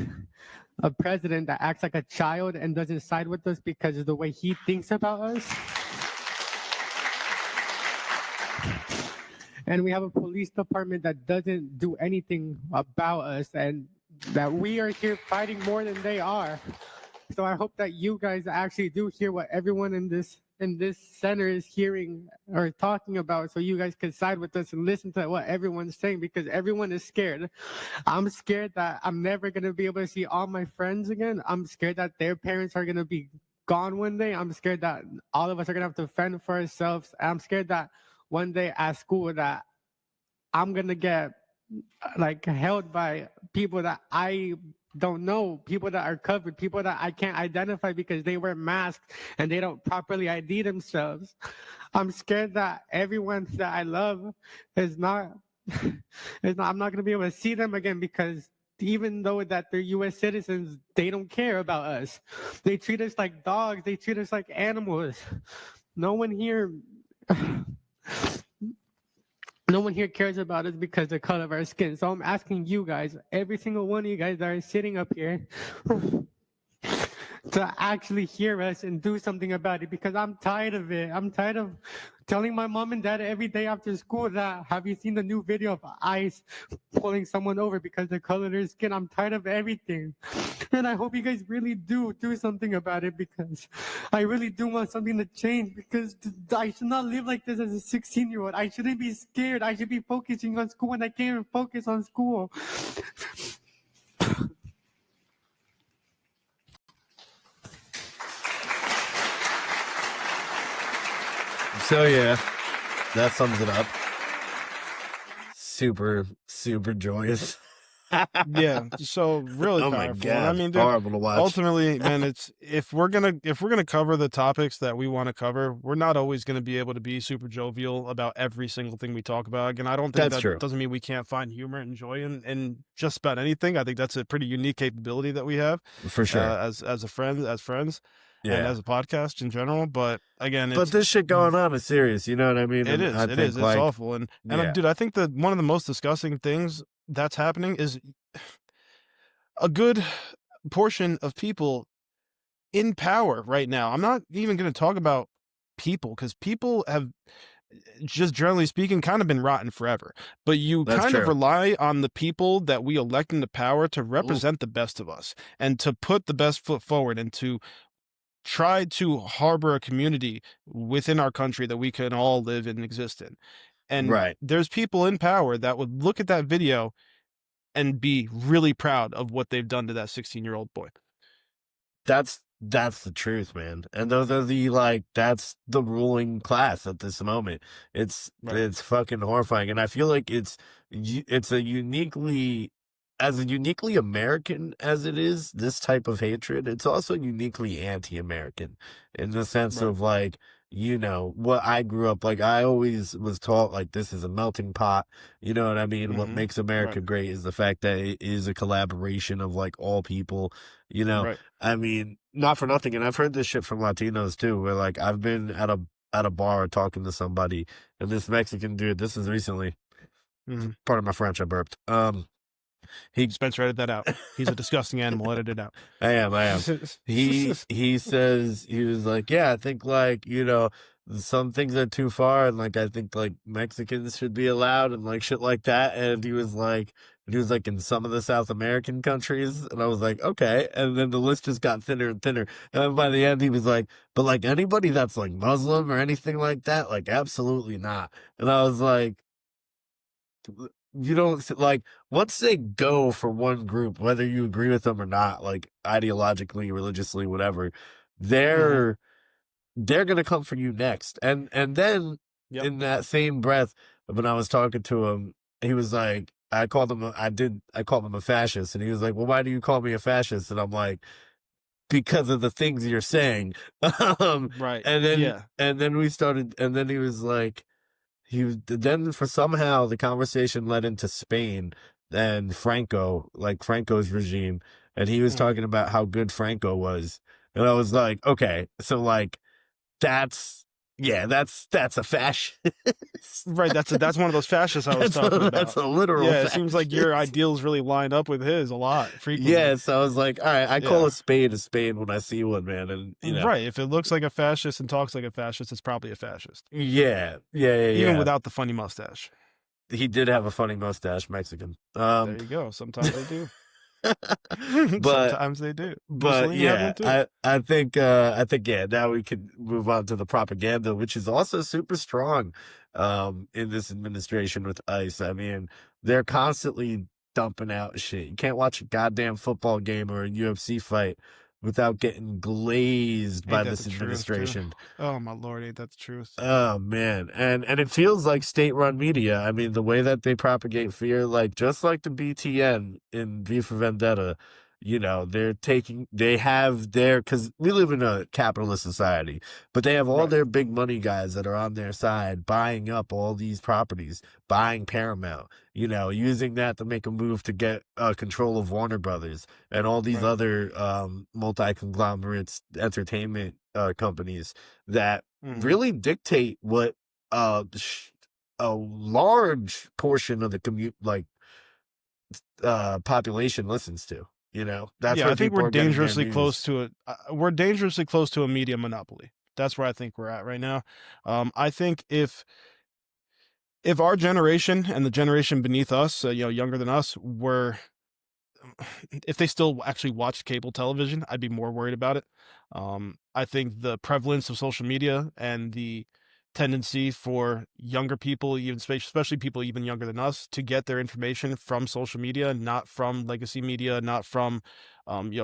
a president that acts like a child and doesn't side with us because of the way he thinks about us. And we have a police department that doesn't do anything about us and that we are here fighting more than they are. So I hope that you guys actually do hear what everyone in this center is hearing or talking about, so you guys can side with us and listen to what everyone's saying, because everyone is scared. I'm scared that I'm never going to be able to see all my friends again. I'm scared that their parents are going to be gone one day. I'm scared that all of us are going to have to fend for ourselves. I'm scared that one day at school that I'm going to get like held by people that I don't know, people that are covered, people that I can't identify because they wear masks and they don't properly ID themselves. I'm scared that everyone that I love is not, I'm not going to be able to see them again, because even though that they're US citizens, they don't care about us. They treat us like dogs. They treat us like animals. No one here no one here cares about us because of the color of our skin. So I'm asking you guys, every single one of you guys that are sitting up here, to actually hear us and do something about it, because I'm tired of it. I'm tired of telling my mom and dad every day after school that, have you seen the new video of ICE pulling someone over because of the color of their skin? I'm tired of everything. And I hope you guys really do something about it, because I really do want something to change, because I should not live like this as a 16-year-old. I shouldn't be scared. I should be focusing on school, and I can't even focus on school. So yeah, that sums it up. Super, super joyous. Yeah, so really Oh my powerful. And I God, mean, dude, horrible to watch. ultimately, man, it's if we're gonna cover the topics that we want to cover, we're not always gonna be able to be super jovial about every single thing we talk about. Again, I don't think That's that true. doesn't mean we can't find humor and joy in just about anything. I think that's a pretty unique capability that we have For sure. as friends, and Yeah. as a podcast in general. But again, But this shit going on is serious. You know what I mean? it And is. I It think, is. It's like, awful. And yeah, dude, I think that one of the most disgusting things that's happening is a good portion of people in power right now. I'm not even going to talk about people, because people have, just generally speaking, kind of been rotten forever. But you that's kind of true. rely on the people that we elect into power to Ooh, represent the best of us and to put the best foot forward and to try to harbor a community within our country that we can all live and exist in. And right. there's people in power that would look at that video and be really proud of what they've done to that 16-year-old boy. That's the truth, man. And those are that's the ruling class at this moment. It's Right. fucking horrifying. And I feel like it's a uniquely, as uniquely American as it is, this type of hatred, it's also uniquely anti-American in the sense Right. of, like, you know, what I grew up, like, I always was taught, like, this is a melting pot. You know what I mean? What makes America Right. great is the fact that it is a collaboration of, like, all people, you know. Right. I mean, not for nothing, and I've heard this shit from Latinos too, where, like, I've been at a bar talking to somebody, and this Mexican dude, this is recently, part of my French, I burped. Spencer, edit that out. He's a disgusting animal. Edit it out. I am. He says, he was like, yeah, I think, like, you know, some things are too far, and, like, I think, like, Mexicans should be allowed and, like, shit like that. And he was like, in some of the South American countries, and I was like, okay. And then the list just got thinner and thinner. And then by the end, he was like, but, like, anybody that's, like, Muslim or anything like that, like, absolutely not. And I was like, you don't, like, once they go for one group, whether you agree with them or not, like, ideologically, religiously, whatever, they're gonna come for you next. And then Yep. in that same breath, when I was talking to him, he was like, I called him a fascist, and he was like, well, why do you call me a fascist? And I'm like, because of the things you're saying. Right. And then Yeah. we started, and then he was like, then for somehow the conversation led into Spain and Franco's regime, and he was talking about how good Franco was, and I was like, okay, so, like, that's a fascist. Right. That's one of those fascists I was talking about. That's a literal Yeah. fascist. It seems like your ideals really lined up with his a lot, frequently. Yeah, so I was like, all right, I call Yeah. a spade when I see one, man, and, you know, Right. If it looks like a fascist and talks like a fascist, it's probably a fascist. yeah. Even without the funny mustache. He did have a funny mustache, Mexican. There you go. Sometimes they do. But Sometimes they do. but Mussolini had yeah, one too. I think yeah, now we could move on to the propaganda, which is also super strong in this administration with ICE. I mean, they're constantly dumping out shit. You can't watch a goddamn football game or a UFC fight without getting glazed Ain't by that the this truth, dude? administration. Oh my lord, ain't that the truth? Oh man, and it feels like state-run media. I mean, the way that they propagate fear, like just like the BTN in V for Vendetta, they have their, because we live in a capitalist society, but they have all Right. their big money guys that are on their side buying up all these properties, buying Paramount, using that to make a move to get control of Warner Brothers and all these Right. other multi-conglomerates, entertainment companies that Hmm. really dictate what a large portion of the population listens to. That's Yeah, where I think we're people are getting their dangerously close news. to it. We're dangerously close to a media monopoly. That's where I think we're at right now. I think if our generation and the generation beneath us, younger than us, were if they still actually watched cable television, I'd be more worried about it. I think the prevalence of social media and the tendency for younger people, even especially people even younger than us, to get their information from social media, not from legacy media, not from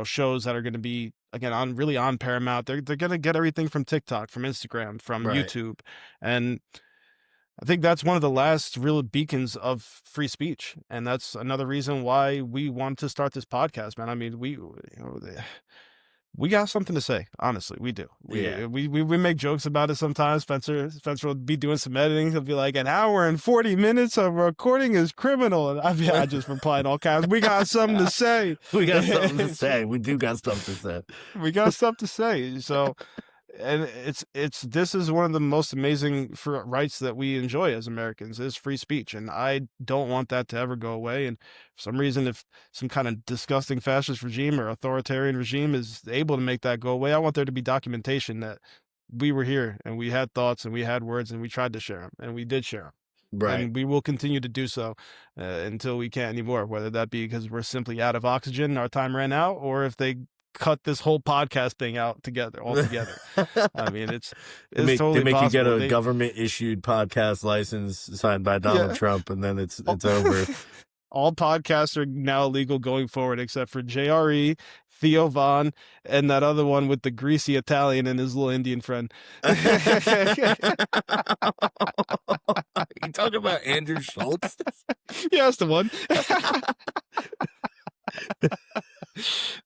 shows that are going to be again on Paramount. They're going to get everything from TikTok, from Instagram, from Right. YouTube, and I think that's one of the last real beacons of free speech, and that's another reason why we wanted to start this podcast, man. I mean, we got something to say. Honestly, we do. Yeah. We make jokes about it sometimes. Spencer will be doing some editing. He'll be like, "An hour and 40 minutes of recording is criminal," and I just replied all kinds. We got something to say. We got something to say. We do got stuff to say. We got stuff to say. So and it's this is one of the most amazing rights that we enjoy as Americans is free speech, and I don't want that to ever go away. And for some reason, if some kind of disgusting fascist regime or authoritarian regime is able to make that go away, I want there to be documentation that we were here and we had thoughts and we had words and we tried to share them and we did share them. Right. And we will continue to do so until we can't anymore, whether that be because we're simply out of oxygen, our time ran out, or if they cut this whole podcast thing out altogether. I mean, it's They totally make you get possible. a government issued podcast license signed by Donald Yeah. Trump, and then it's over. All podcasts are now illegal going forward, except for JRE, Theo Vaughn, and that other one with the greasy Italian and his little Indian friend. You talking about Andrew Schultz? Yeah, that's the one.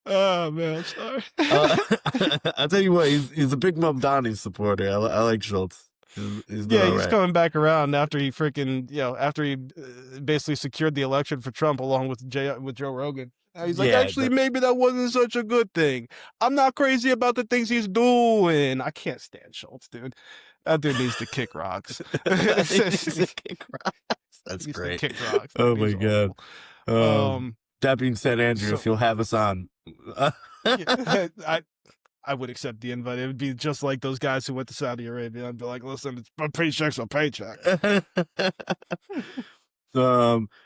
Oh man, sorry. I'll tell you what, he's a big Mamdani supporter. I like Schultz. He's been Yeah, he's right. coming back around after he after he basically secured the election for Trump along with Joe Rogan. He's like, Yeah, actually, maybe that wasn't such a good thing. I'm not crazy about the things he's doing. I can't stand Schultz, dude. That dude needs to kick rocks. Kick rocks. That's He needs to great. kick rocks. Oh That my dude's god. awful. That being said, Andrew, So if you'll have us on, yeah, I would accept the invite. It would be just like those guys who went to Saudi Arabia. I'd be like, listen, it's a paycheck's a paycheck.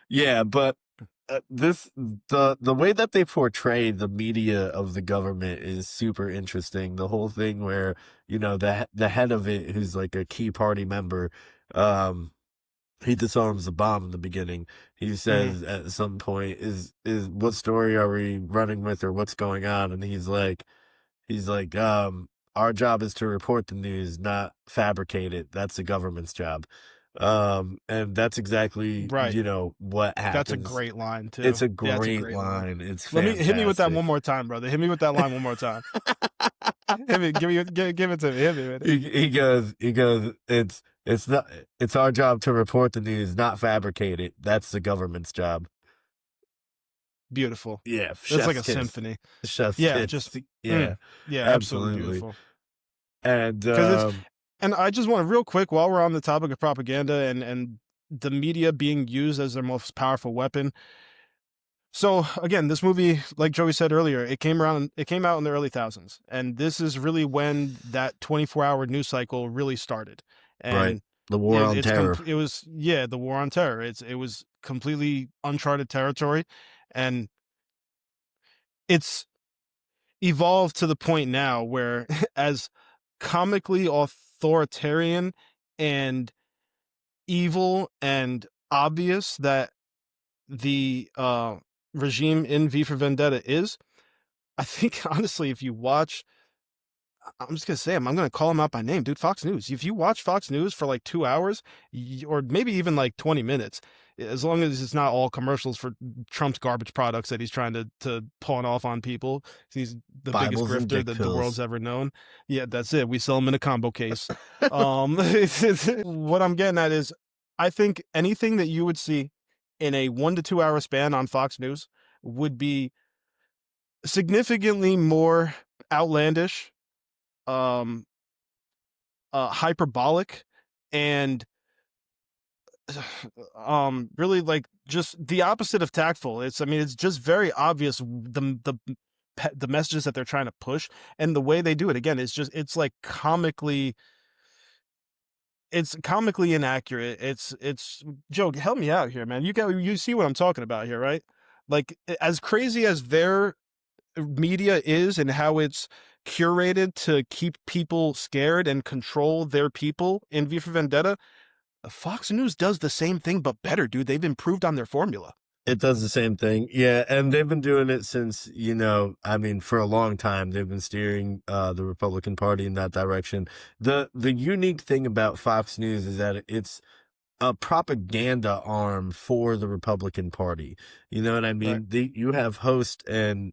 yeah, but the way that they portray the media of the government is super interesting. The whole thing where the head of it, who's like a key party member, he disarms the bomb in the beginning. He says at some point, "Is what story are we running with, or what's going on?" And he's like, "Our job is to report the news, not fabricate it. That's the government's job." And that's exactly Right. what happens. That's a great line too. It's a Yeah, great line. It's Let me fantastic. hit me with that one more time, brother. Hit me with that line one more time. Give it to me. Hit me with it. He goes, it's our job to report the news, not fabricate it. That's the government's job. Beautiful. Yeah. It's like a symphony. Chef's Yeah, kiss. just yeah. yeah, absolutely beautiful. And And I just want to real quick, while we're on the topic of propaganda and the media being used as their most powerful weapon. So again, this movie, like Joey said earlier, it came out in the early thousands, and this is really when that 24-hour news cycle really started. And right, the war on terror. It was the war on terror. It was completely uncharted territory, and it's evolved to the point now where as comically authoritarian and evil and obvious that the regime in V for Vendetta is, I think honestly, if you watch, I'm just gonna say I'm gonna call him out by name, dude. Fox News. If you watch Fox News for like 2 hours, or maybe even like 20 minutes, as long as it's not all commercials for Trump's garbage products that he's trying to pawn off on people. He's the biggest Bibles and grifter dick that the world's pills. ever known. Yeah, that's it. We sell them in a combo case. What I'm getting at is, I think anything that you would see in a 1 to 2 hour span on Fox News would be significantly more outlandish, um hyperbolic, and really like just the opposite of tactful. It's just very obvious the messages that they're trying to push, and the way they do it, again, it's like comically inaccurate. It's Joe, help me out here, man. You see what I'm talking about here, right? Like, as crazy as their media is and how it's curated to keep people scared and control their people in V for Vendetta, Fox News does the same thing but better, dude. They've improved on their formula. It does the same thing. Yeah. And they've been doing it since, for a long time. They've been steering the Republican Party in that direction. The unique thing about Fox News is that it's a propaganda arm for the Republican Party. You know what I mean? Right. You have hosts and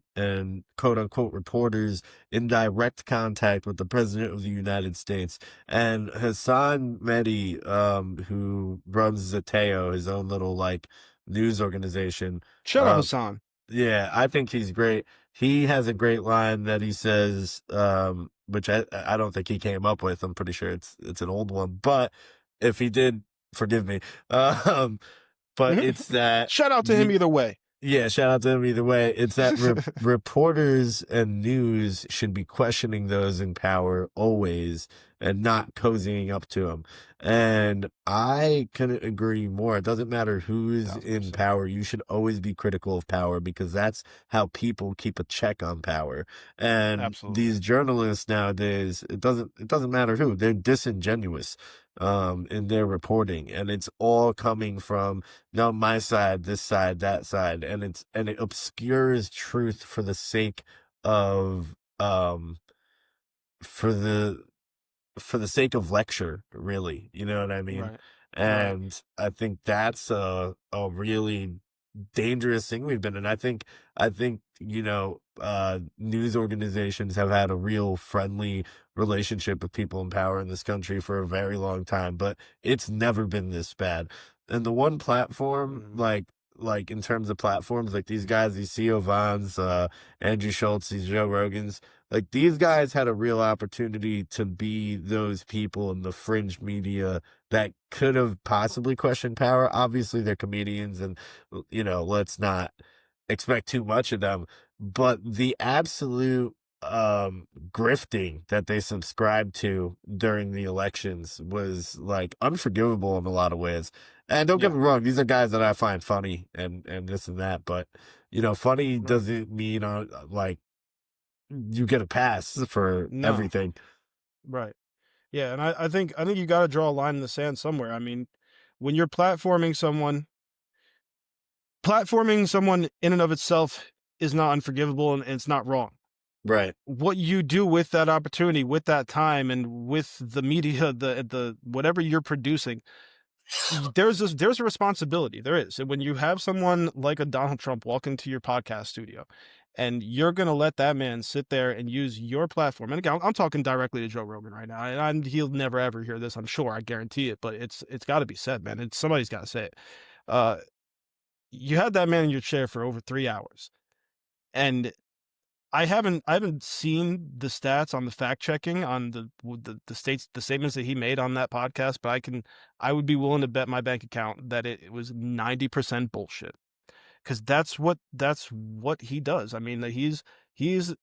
quote unquote reporters in direct contact with the president of the United States. And Hassan Mehdi, who runs Zateo, his own little like news organization. Shout out Hassan. Yeah, I think he's great. He has a great line that he says, which I don't think he came up with. I'm pretty sure it's an old one, but if he did, forgive me. But it's that Shout out to him either way. Yeah, shout out to him either way. It's that reporters and news should be questioning those in power always and not cozying up to them. And I couldn't agree more. It doesn't matter who's in 1000%. power. You should always be critical of power because that's how people keep a check on power. And Absolutely. these journalists nowadays, it doesn't matter who, they're disingenuous in their reporting, and it's all coming from no, my side, this side, that side, and it obscures truth for the sake of for the sake of lecture, really. You know what I mean? Right. And I think that's a really dangerous thing we've been in. I think news organizations have had a real friendly relationship with people in power in this country for a very long time, but it's never been this bad. And the one platform, like in terms of platforms, like these guys, these CEO Vons, Andrew Schultz, these Joe Rogans, like these guys had a real opportunity to be those people in the fringe media that could have possibly questioned power. Obviously, they're comedians, and let's not expect too much of them. But the absolute grifting that they subscribed to during the elections was like unforgivable in a lot of ways. And don't get me wrong, these are guys that I find funny and this and that, but funny doesn't mean like you get a pass for everything. Right. Yeah, and I think you got to draw a line in the sand somewhere. I mean, when you're platforming someone in and of itself is not unforgivable, and it's not wrong. Right. What you do with that opportunity, with that time, and with the media, the whatever you're producing, there's a responsibility. There is. And when you have someone like a Donald Trump walk into your podcast studio, and you're gonna let that man sit there and use your platform, and again, I'm talking directly to Joe Rogan right now, and he'll never ever hear this, I'm sure, I guarantee it, but it's got to be said, man. Somebody's got to say it. You had that man in your chair for over 3 hours, and I haven't seen the stats on the fact checking on the statements that he made on that podcast, but I would be willing to bet my bank account that it was 90% bullshit, because that's what he does. I mean, he's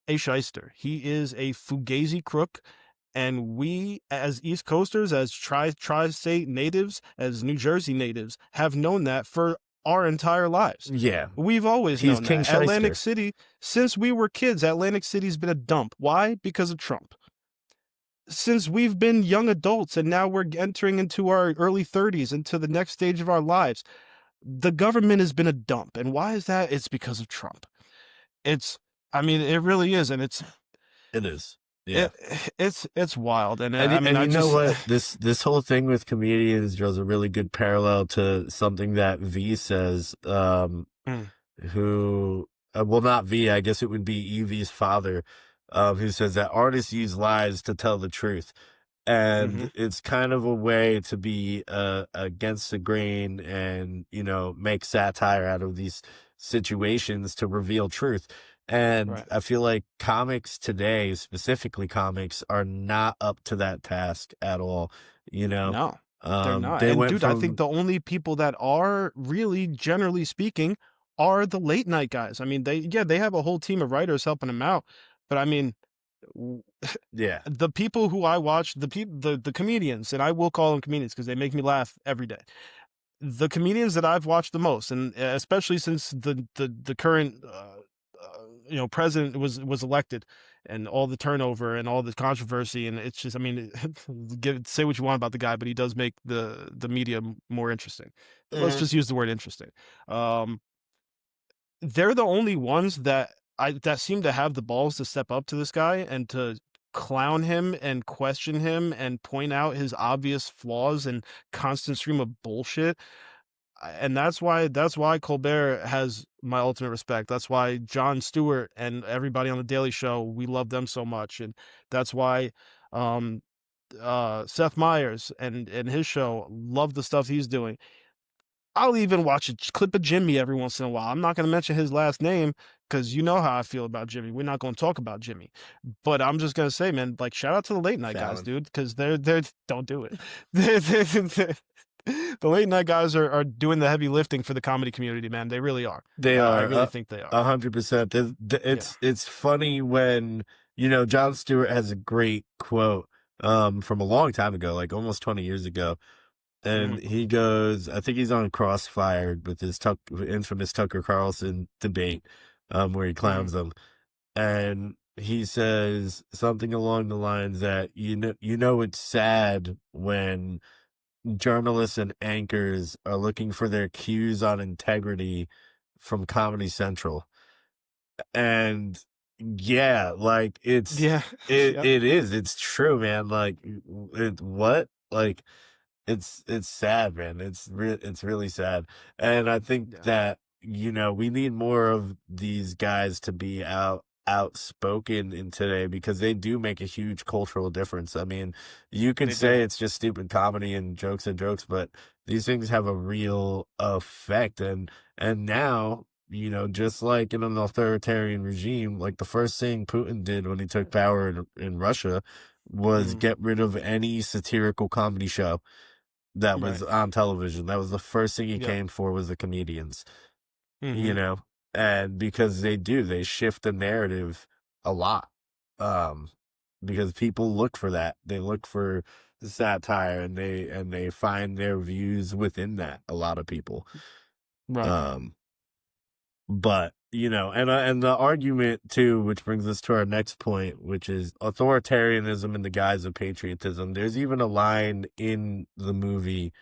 a shyster. He is a fugazi crook, and we as East Coasters, as tri-state natives, as New Jersey natives, have known that for our entire lives. Yeah. We've always He's known King that. Atlantic Shyster. City, since we were kids, Atlantic City's been a dump. Why? Because of Trump. Since we've been young adults and now we're entering into our early 30s, into the next stage of our lives, the government has been a dump. And why is that? It's because of Trump. I mean, it really is. And It is. Yeah. it's wild. And And, I mean, and I you know just, what? This whole thing with comedians draws a really good parallel to something that V says, Mm, who, well, not V, I guess it would be Evie's father, who says that artists use lies to tell the truth. mhm, And it's kind of a way to be against the grain and, make satire out of these situations to reveal truth. And right. I feel like comics today, specifically comics, are not up to that task at all. You know, No, they're not. they And went dude, I think from, the only people that are really, generally speaking, are the late night guys. I mean, they have a whole team of writers helping them out. But I mean, w- yeah, the people who I watch, the comedians, and I will call them comedians because they make me laugh every day. The comedians that I've watched the most, and especially since the current president was elected, and all the turnover and all the controversy, and it's just, I mean, say what you want about the guy, but he does make the media more interesting. Let's hmm just use the word interesting. Um, they're the only ones that seem to have the balls to step up to this guy and to clown him and question him and point out his obvious flaws and constant stream of bullshit. And that's why Colbert has my ultimate respect. That's why Jon Stewart and everybody on the Daily Show, we love them so much. And that's why um Seth Meyers and his show, love the stuff he's doing. I'll even watch a clip of Jimmy every once in a while. I'm not going to mention his last name because you know how I feel about Jimmy. We're not going to talk about Jimmy, but I'm just going to say, man, like, shout out to the late night guys, Fallon. dude, because they're don't do it. The late night guys are doing the heavy lifting for the comedy community, man. They really are. They I are really think they are. 100%. Yeah. It's funny when Jon Stewart has a great quote from a long time ago, like almost 20 years ago, Hmm. and he goes, I think he's on Crossfire with his infamous Tucker Carlson debate, where he Hmm. clowns them, and he says something along the lines that it's sad when journalists and anchors are looking for their cues on integrity from Comedy Central. And yeah, like Yeah. Yep. it's true, man. Like what? Like it's sad, man. It's really sad. And I think Yeah. that, we need more of these guys to be outspoken in today because they do make a huge cultural difference. I mean, you could They do. say it's just stupid comedy and jokes, but these things have a real effect. And now, just like in an authoritarian regime, like the first thing Putin did when he took power in Russia was Hmm. get rid of any satirical comedy show that Right. was on television. That was the first thing he Yep. came for, was the comedians, you Hmm. know, and because they shift the narrative a lot. Um, because people look for that. They look for satire and they find their views within that, a lot of people. Right. Um, but and the argument too, which brings us to our next point, which is authoritarianism in the guise of patriotism. There's even a line in the movie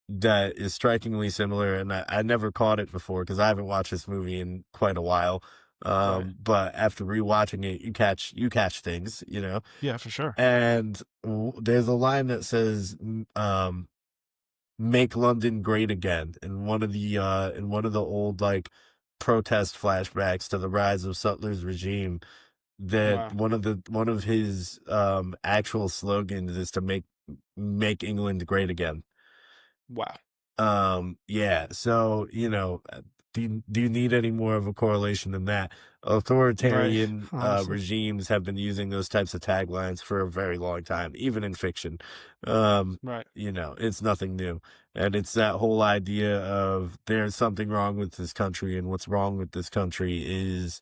that is strikingly similar, and I never caught it before because I haven't watched this movie in quite a while. Right. But after rewatching it, you catch things, Yeah, for sure. and there's a line that says, "Make London great again," in one of the old like protest flashbacks to the rise of Sutler's regime. That Wow. one of his actual slogans is to make England great again. Wow. Yeah, so, do you need any more of a correlation than that? Right. Authoritarian Honestly. regimes have been using those types of taglines for a very long time, even in fiction. Um, Right. it's nothing new. And it's that whole idea of there's something wrong with this country, and what's wrong with this country is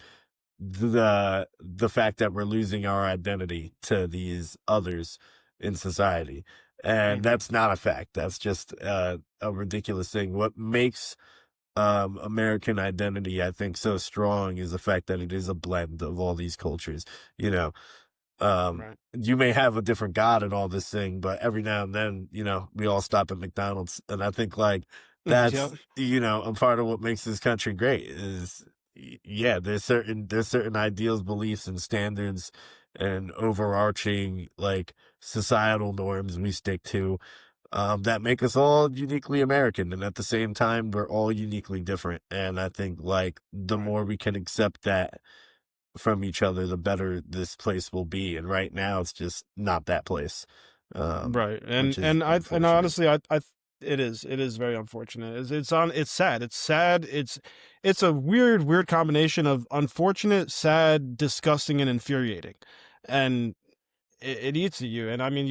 the fact that we're losing our identity to these others in society. And Hmm. that's not a fact. That's just a ridiculous thing. What makes American identity, I think, so strong is the fact that it is a blend of all these cultures. You know, Right. you may have a different god and all this thing, but every now and then, we all stop at McDonald's, and I think like Yep. that's a part of what makes this country great is yeah, there's certain ideals, beliefs, and standards and overarching like societal norms we stick to that make us all uniquely American, and at the same time, we're all uniquely different. And I think like the Right. more we can accept that from each other, the better this place will be. And right now, it's just not that place, Right. which is And unfortunate. honestly, it is very unfortunate. It's sad. It's sad. It's a weird combination of unfortunate, sad, disgusting, and infuriating. And it eats at you. And I mean,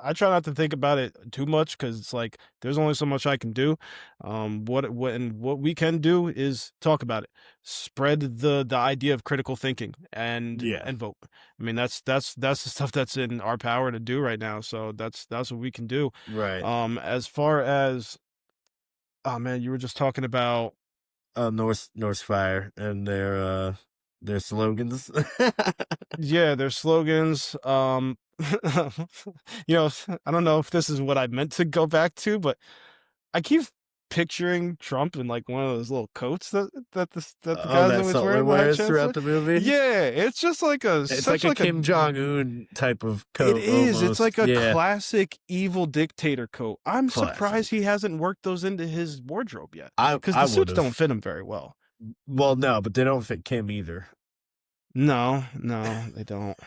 I try not to think about it too much because it's like there's only so much I can do. What we can do is talk about it, spread the idea of critical thinking, Yeah, and vote. I mean, that's the stuff that's in our power to do right now. So that's what we can do. right. As far as, oh man, you were just talking about. North Fire and their slogans. Yeah, their slogans. I don't know if this is what I meant to go back to, but I keep picturing Trump in like one of those little coats that the Oh, guy's that always Sutler wearing, the head wears throughout chancellor. the movie. Yeah, it's just like a It's like such a like a Kim Jong Un type of it coat, is. It's almost. like a Yeah, classic evil dictator coat. I'm surprised he classic. hasn't worked those into his wardrobe yet, I because I the would suits don't have. fit him very well. Well, no, but they don't fit Kim either. No, no, they don't.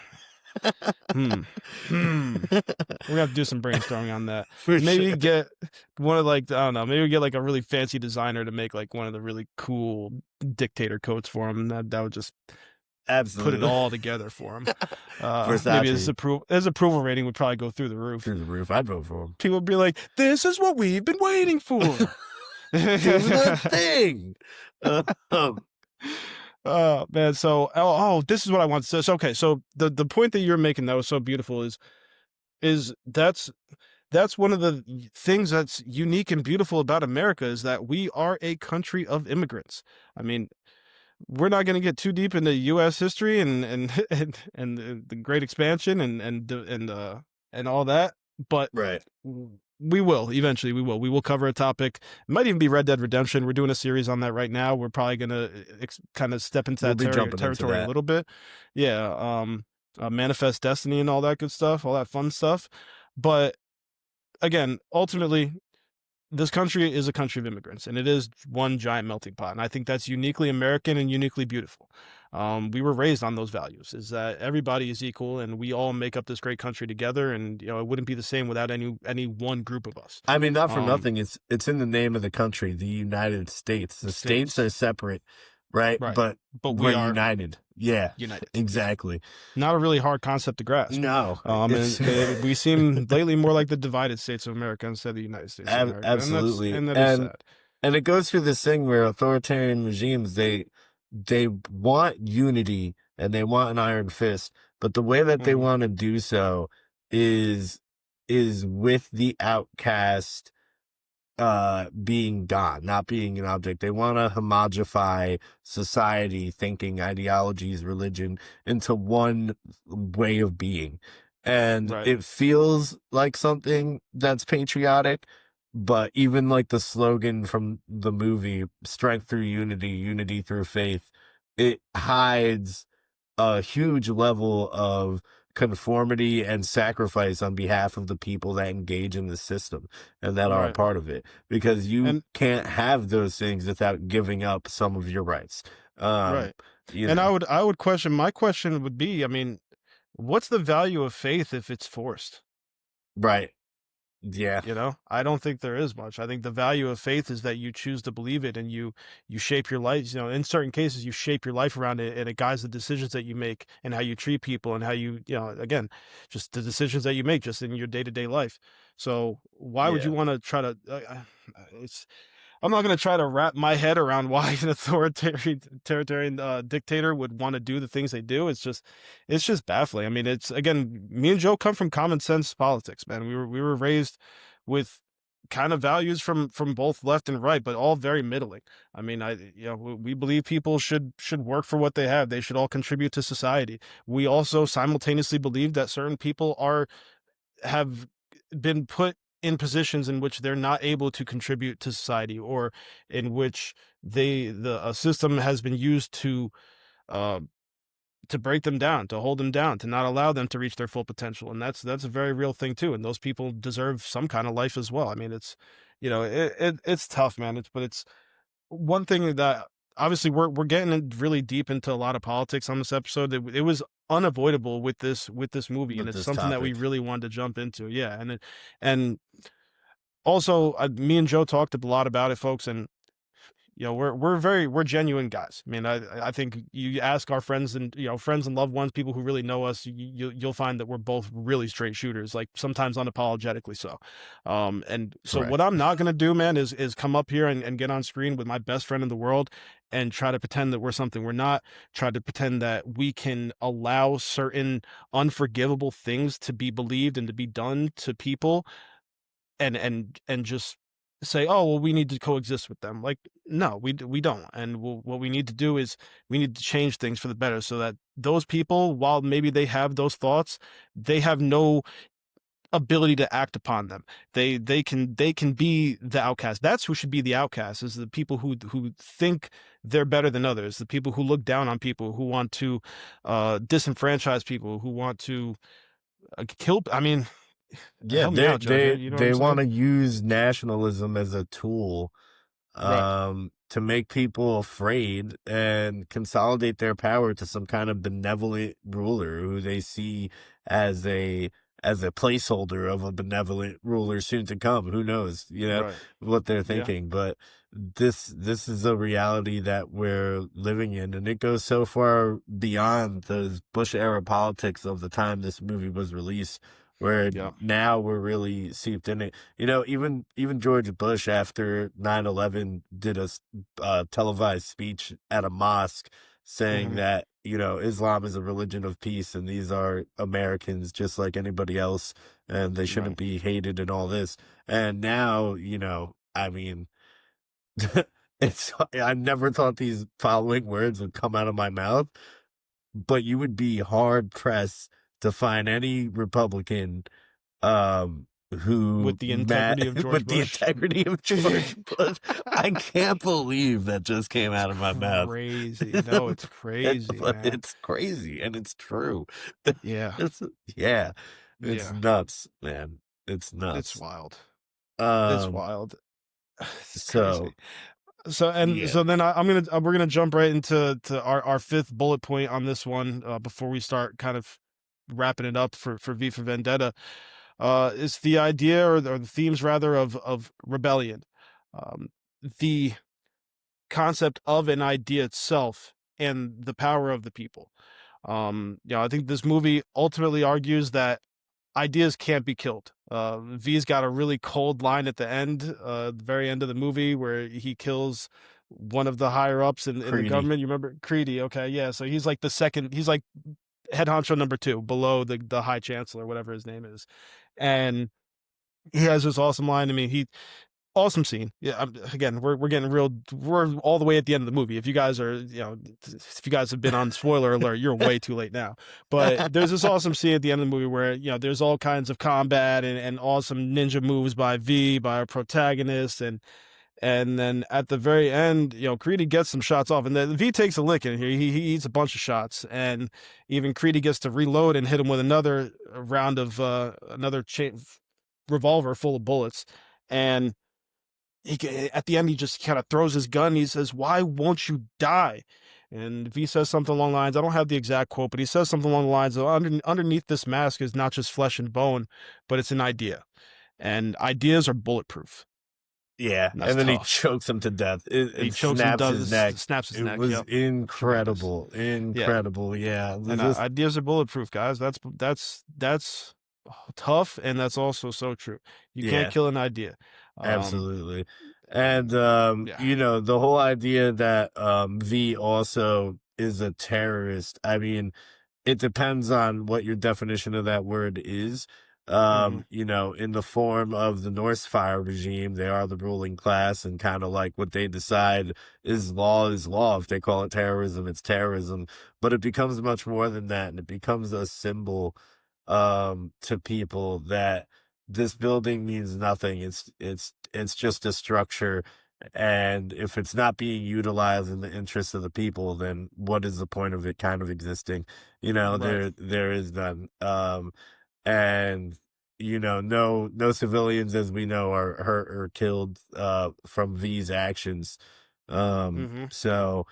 Hmm. Hmm. We're gonna have to do some brainstorming on that. For sure. Maybe get one of like, I don't know, maybe get like a really fancy designer to make like one of the really cool dictator coats for him. That would just put it Absolutely. all together for him. Maybe Versace his approval rating would probably go through the roof. through the roof. I'd vote for him. People would be like, "This is what we've been waiting for." Do the thing. Um, Oh man, so this is what I want to say. So, okay, so the point that you're making that was so beautiful is that's one of the things that's unique and beautiful about America is that we are a country of immigrants. I mean, we're not going to get too deep into U.S. history and the Great Expansion and all that, but right. we will eventually. We will cover a topic. It might even be Red Dead Redemption. We're doing a series on that right now. We're probably going to kind of step into We'll that be jumping into territory a that. little bit. Yeah. Manifest Destiny and all that good stuff, all that fun stuff. But again, ultimately, this country is a country of immigrants, and it is one giant melting pot. And I think that's uniquely American and uniquely beautiful. We were raised on those values: is that everybody is equal, and we all make up this great country together. And it wouldn't be the same without any one group of us. I mean, not for Um, nothing. It's in the name of the country, the United States. The states States, are separate, right? right? But But we're we are united. Yeah, united. Yeah, exactly. not a really hard concept to grasp. No, And it's we seem lately more like the divided states of America instead of the United States of America, and absolutely, that is and sad. it goes through this thing where authoritarian regimes they want unity and they want an iron fist, but the way that they Mhm. want to do so is with the outcast being gone, not being an object. They want to homogify society, thinking, ideologies, religion into one way of being. And Right, it feels like something that's patriotic, but even like the slogan from the movie, strength through unity, unity through faith, it hides a huge level of conformity and sacrifice on behalf of the people that engage in the system and that are a right, part of it, because you and can't have those things without giving up some of your rights. um right. you And know I would question. My question would be, I mean, what's the value of faith if it's forced? right. Yeah, I don't think there is much. I think the value of faith is that you choose to believe it and you shape your life. In certain cases, you shape your life around it, and it guides the decisions that you make and how you treat people and how again, just the decisions that you make just in your day to day life. So why would yeah. you want to try to? It's I'm not going to try to wrap my head around why an authoritarian dictator would want to do the things they do. It's just baffling. I mean, it's again, me and Joe come from common sense politics, man. We were raised with kind of values from both left and right, but all very middling. I mean, we believe people should work for what they have. They should all contribute to society. We also simultaneously believe that certain people have been put in positions in which they're not able to contribute to society, or in which the system has been used uh, to break them down, to hold them down, to not allow them to reach their full potential. And that's a very real thing too. And those people deserve some kind of life as well. I mean, it's, it's tough, man. But it's one thing that obviously we're getting really deep into a lot of politics on this episode. It was unavoidable with this movie, and with it's this something that we topic. really wanted to jump into. Yeah. And also, me and Joe talked a lot about it, folks, and we're genuine guys. I mean, I think you ask our friends and friends and loved ones, people who really know us, you'll find that we're both really straight shooters, like sometimes unapologetically so. And so what Correct. I'm not gonna do, man, is come up here and get on screen with my best friend in the world and try to pretend that we're something we're not. Try to pretend that we can allow certain unforgivable things to be believed and to be done to people, and just say, oh well, we need to coexist with them. Like, no, we don't. And what we need to do is we need to change things for the better, so that those people, while maybe they have those thoughts, they have no ability to act upon them. They can be the outcast. That's who should be the outcast, is the people who think they're better than others, the people who look down on people, who want to disenfranchise people, who want to kill. I mean, Yeah, help me they out, Joe, here. they You know what I'm they want saying? to use nationalism as a tool Right. to make people afraid and consolidate their power to some kind of benevolent ruler who they see as a placeholder of a benevolent ruler soon to come. Who knows, Right. what they're Yeah. thinking. But this is a reality that we're living in, and it goes so far beyond those Bush era politics of the time this movie was released, where Yeah. now we're really seeped in it. Even George Bush, after 9/11, did a televised speech at a mosque saying Mhm. that, Islam is a religion of peace and these are Americans just like anybody else and they shouldn't Right. be hated and all this. And now, I mean, I never thought these following words would come out of my mouth, but you would be hard pressed to find any Republican who With the integrity of George with the Bush. integrity of George Bush. I can't believe that just came It's out of my mouth. crazy. No, it's crazy, But man. it's crazy and it's true. Yeah. It's yeah, it's Yeah. nuts, man. It's It's nuts. wild. It's Um, wild. It's so crazy. So yeah, then we're gonna jump right into our fifth bullet point on this one, before we start kind of wrapping it up for V for Vendetta. It's the idea, or the themes rather, of rebellion. The concept of an idea itself and the power of the people. I think this movie ultimately argues that ideas can't be killed. V's got a really cold line at the end, the very end of the movie, where he kills one of the higher ups in the Creedy. government. You remember Creedy? Okay, yeah. So he's like the second. He's like head honcho number two, below the high chancellor, whatever his name is, and he has this awesome line to me. Awesome scene. Yeah. Again, we're getting real. We're all the way at the end of the movie. If you guys are, if you guys have been on spoiler alert, you're way too late now. But there's this awesome scene at the end of the movie where there's all kinds of combat and awesome ninja moves by V, by our protagonist, and then at the very end, Creedy gets some shots off, and then V takes a lick in here. He eats a bunch of shots, and even Creedy gets to reload and hit him with another round of revolver full of bullets, and at the end, he just kind of throws his gun. He says, "Why won't you die?" And V says something along the lines, I don't have the exact quote, but he says something along the lines of, underneath this mask is not just flesh and bone, but it's an idea. And ideas are bulletproof. Yeah, And that's and then he tough. chokes him to death He and chokes him, snaps his neck. snaps his It neck. was Yep. Tremendous. incredible, Yeah. incredible. Yeah, And ideas are bulletproof, guys. That's tough. And that's also so true. You can't yeah, kill an idea. Um, absolutely. And and yeah, the whole idea that V also is a terrorist. I mean, it depends on what your definition of that word is. Hmm. You know, in the form of the Norse Fire regime. They are the ruling class, and kind of like what they decide is law is law. If they call it terrorism, it's terrorism. But it becomes much more than that, and it becomes a symbol to people that this building means nothing. It's just a structure, and if it's not being utilized in the interest of the people, then what is the point of it kind of existing? You know, Right. there is none. And you know, no civilians, as we know, are hurt or killed from these actions. Hmm. So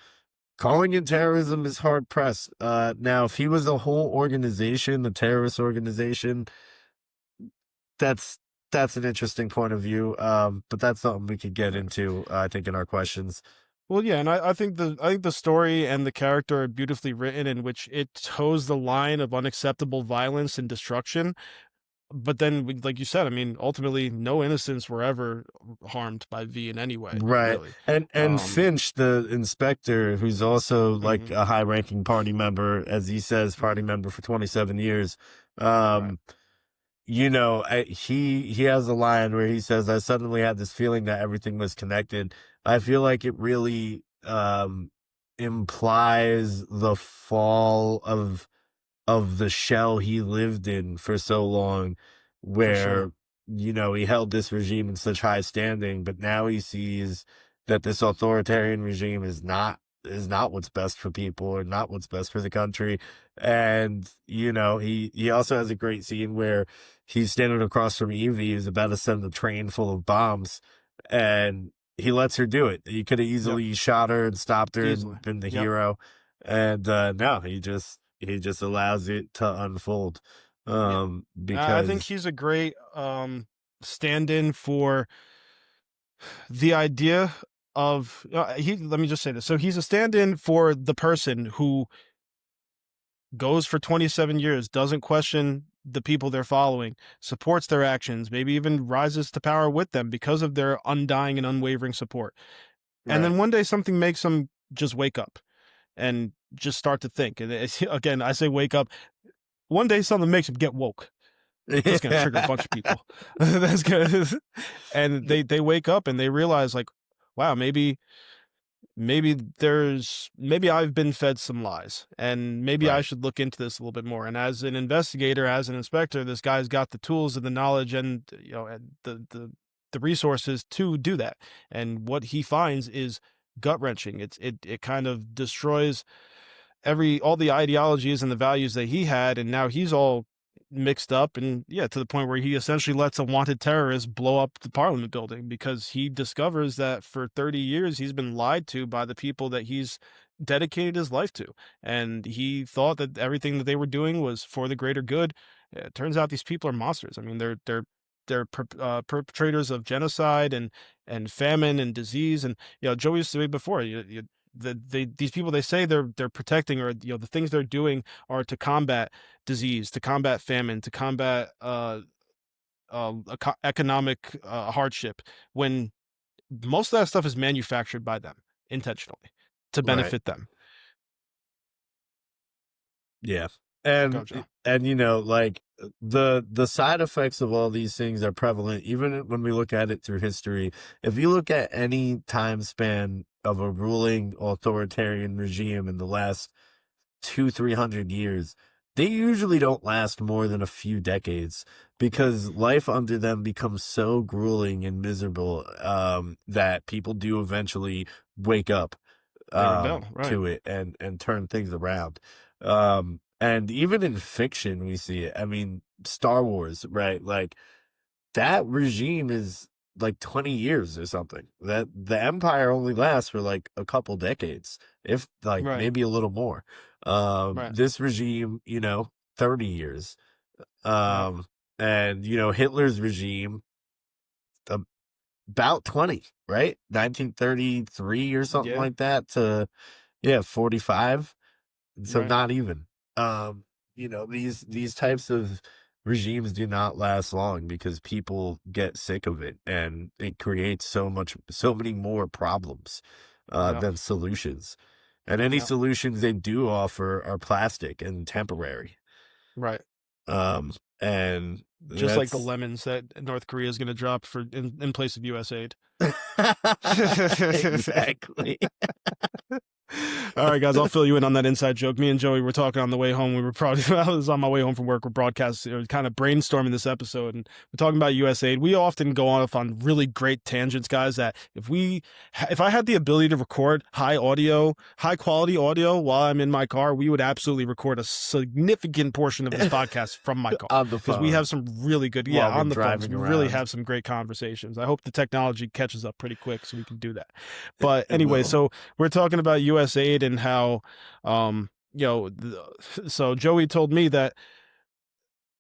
calling it terrorism is hard pressed. Now, if he was a whole organization, a terrorist organization, that's that's an interesting point of view. But that's something we could get Yeah. into, I think, in our questions. Well, yeah, and I think the story and the character are beautifully written, in which it toes the line of unacceptable violence and destruction. But then, like you said, I mean, ultimately, no innocents were ever harmed by V in any way, Right. really. And Finch, the inspector, who's also like Mhm, a high ranking party member, as he says, party mhm, member for 27 years. right. Um, you know, he has a line where he says, "I suddenly had this feeling that everything was connected." I feel like it really implies the fall of the shell he lived in for so long, For sure. where, you know, he held this regime in such high standing, but now he sees that this authoritarian regime is not what's best for people, or not what's best for the country. And you know, he also has a great scene where he's standing across from Evie, who's about to send a train full of bombs, and he lets her do it. He could have Yep, easily shot her and stopped her easily. and been the Yep, hero. And no, he just allows it to unfold. yeah. I think Because he's a great stand-in for the idea of he. Let me just say this. So he's a stand-in for the person who goes for 27 years, doesn't question the people they're following, supports their actions, maybe even rises to power with them because of their undying and unwavering support. And right. then one day something makes them just wake up and just start to think. And again, I say wake up. One day something makes them get woke. That's going to trigger a bunch of people. That's good. And they wake up and they realize, like, wow, maybe I've been fed some lies, and maybe I Right. should look into this a little bit more. And as an investigator, as an inspector, this guy's got the tools and the knowledge, and and the resources to do that. And what he finds is gut wrenching. It kind of destroys all the ideologies and the values that he had, and now he's all mixed up, and yeah, to the point where he essentially lets a wanted terrorist blow up the parliament building because he discovers that for 30 years he's been lied to by the people that he's dedicated his life to, and he thought that everything that they were doing was for the greater good. It turns out these people are monsters. I mean, perpetrators of genocide and famine and disease. And Joe used to say before, these people, they say they're protecting, or the things they're doing are to combat disease, to combat famine, to combat economic hardship, when most of that stuff is manufactured by them intentionally to Right. benefit them. Yeah. Go, Joe. And you know, like the side effects of all these things are prevalent even when we look at it through history. If you look at any time span of a ruling authoritarian regime in the last 200-300 years, they usually don't last more than a few decades, Yep. because life under them becomes so grueling and miserable, that people do eventually wake up They rebel, right? to it and turn things around. And even in fiction we see it. I mean, Star Wars, right? Like, that regime is like 20 years or something. That the empire only lasts for like a couple decades, if like Right. maybe a little more. Right. This regime, you know, 30 years. Yep. Um and you know, Hitler's regime, about 20, right? 1933 or something Yeah. like that, to yeah, 45. So Right. not even. Um, you know, these types of regimes do not last long because people get sick of it, and it creates so many more problems Yep. than solutions. And any Yep. solutions they do offer are plastic and temporary. Right. Um, and Just like the That's lemons that North Korea is going to drop for in place of U.S. aid. exactly. All right, guys, I'll fill you in on that inside joke. Me and Joey were talking on the way home. We were probably, I was on my way home from work. We're broadcasting, kind of brainstorming this episode, and we're talking about USAID. We often go off on really great tangents, guys, that if I had the ability to record high quality audio while I'm in my car, we would absolutely record a significant portion of this podcast from my car. On the Because phone. we have some really good, While we're on the phones. driving We really around. have some great conversations. I hope the technology catches up pretty quick so we can do that. But It anyway, will. so we're talking about USAID and how, so Joey told me that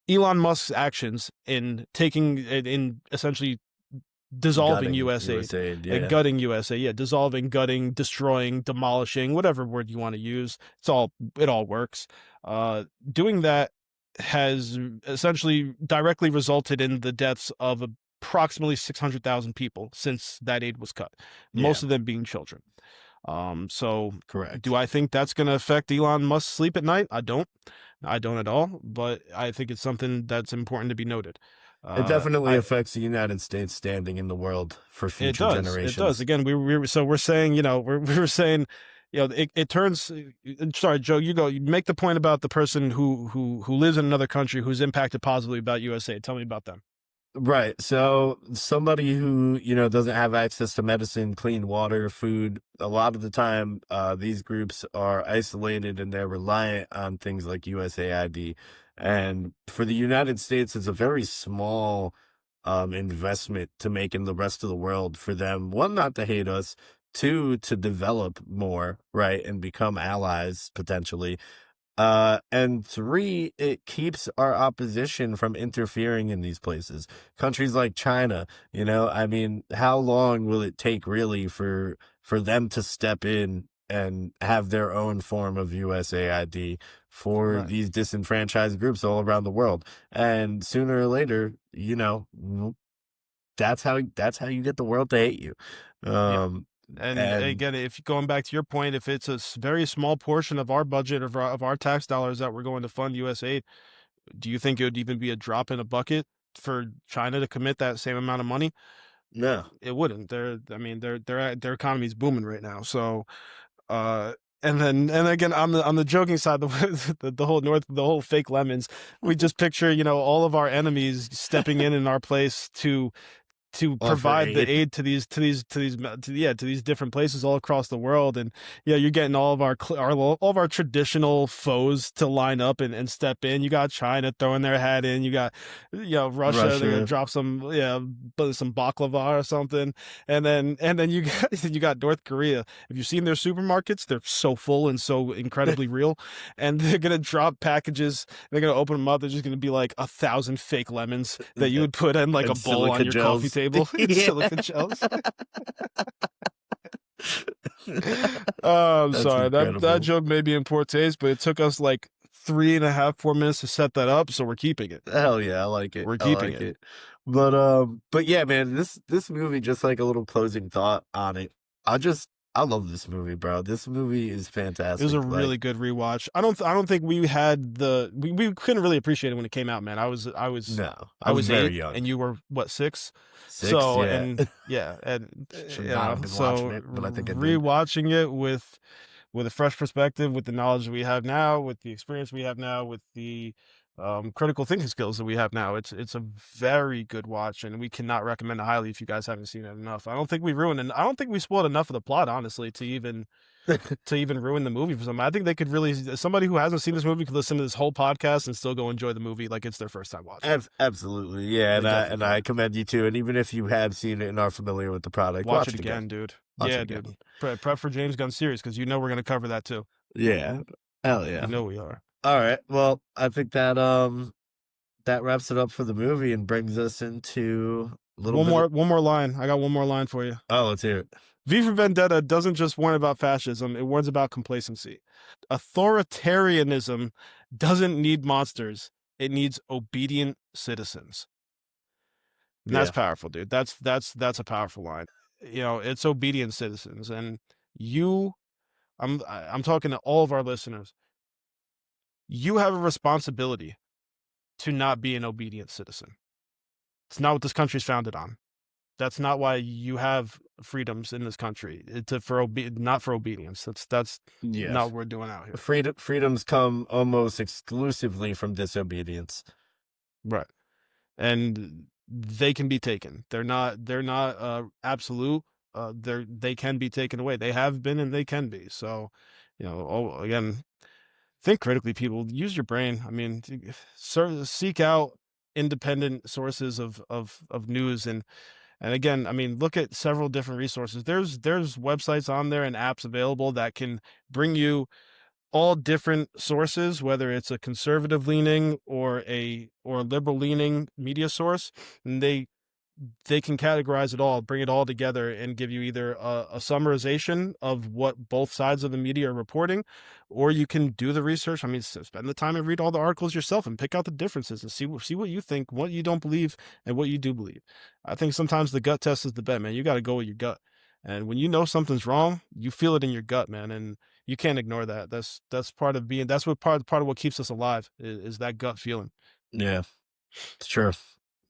Elon Musk's actions in essentially dissolving Gutting USAID USAID, and yeah. gutting USA, dissolving, gutting, destroying, demolishing, whatever word you want to use, it all works. Doing that has essentially directly resulted in the deaths of approximately 600,000 people since that aid was cut, most of them being children. So Correct. do I think that's going to affect Elon Musk's sleep at night? I don't at all, but I think it's something that's important to be noted. It definitely affects the United States standing in the world for future generations. It does. Again, we're saying, we were saying, it turns. Sorry, Joe, you make the point about the person who lives in another country who's impacted positively about USA. Tell me about them. Right. So somebody who, doesn't have access to medicine, clean water, food, a lot of the time, these groups are isolated and they're reliant on things like USAID. And for the United States, it's a very small investment to make in the rest of the world for them. One, not to hate us. Two, to develop more, right, and become allies potentially. And three, it keeps our opposition from interfering in these places. Countries like China, I mean, how long will it take really for them to step in and have their own form of USAID for Right. these disenfranchised groups all around the world? And sooner or later, that's how you get the world to hate you. And again, if going back to your point, if it's a very small portion of our budget of our tax dollars that we're going to fund USAID, do you think it would even be a drop in a bucket for China to commit that same amount of money? No, it wouldn't. Their their economy is booming right now. So, and again on the joking side, the whole fake lemons. We just picture all of our enemies stepping in our place to provide the aid to these different places all across the world. And you're getting all of our traditional foes to line up and step in. You got China throwing their hat in, you got Russia, they're gonna drop some baklava or something, and then you got North Korea. Have you seen their supermarkets? They're so full and so incredibly real, and they're gonna drop packages, they're gonna open them up, there's just gonna be like 1,000 fake lemons that you would put in like a bowl on your coffee table. Silicon shells. I'm sorry. That joke may be in poor taste, but it took us like 3.5-4 minutes to set that up, so we're keeping it. Hell yeah, I like it. We're keeping it. But yeah, man, this movie, just like a little closing thought on it. I love this movie, bro. This movie is fantastic. It was a really good rewatch. I don't think we had we couldn't really appreciate it when it came out, man. I was very 8, young, and you were what, 6? So and should not have been watching it, but I think I did. Rewatching it with a fresh perspective, with the knowledge we have now, with the experience we have now, with the critical thinking skills that we have now, it's a very good watch, and we cannot recommend it highly if you guys haven't seen it enough. I don't think we spoiled enough of the plot, honestly, to even ruin the movie for somebody. I think they could really, somebody who hasn't seen this movie could listen to this whole podcast and still go enjoy the movie like it's their first time watching. Absolutely, yeah. And I commend you too. And even if you have seen it and are familiar with the product, watch it again, dude. Dude. Prep for James Gunn series, because we're going to cover that too. Yeah, hell yeah. We are. All right. Well, I think that that wraps it up for the movie and brings us into one more line. I got one more line for you. Oh, let's hear it. V for Vendetta doesn't just warn about fascism, it warns about complacency. Authoritarianism doesn't need monsters, it needs obedient citizens. And that's powerful, dude. That's a powerful line. It's obedient citizens, and I'm talking to all of our listeners. You have a responsibility to not be an obedient citizen. It's not what this country's founded on. That's not why you have freedoms in this country. It's not for obedience. That's not what we're doing out here. Freedoms come almost exclusively from disobedience. Right. And they can be taken. They're not absolute. They can be taken away. They have been and they can be. So, again, think critically, people. Use your brain. I mean, seek out independent sources of news, and again, I mean, look at several different resources. There's websites on there and apps available that can bring you all different sources, whether it's a conservative leaning or a liberal leaning media source, and they can categorize it all, bring it all together, and give you either a summarization of what both sides of the media are reporting, or you can do the research. I mean, spend the time and read all the articles yourself and pick out the differences and see what you think, what you don't believe, and what you do believe. I think sometimes the gut test is the bet, man. You got to go with your gut. And when you know something's wrong, you feel it in your gut, man. And you can't ignore that. That's part of being, that's what part of what keeps us alive is that gut feeling. Yeah, it's true.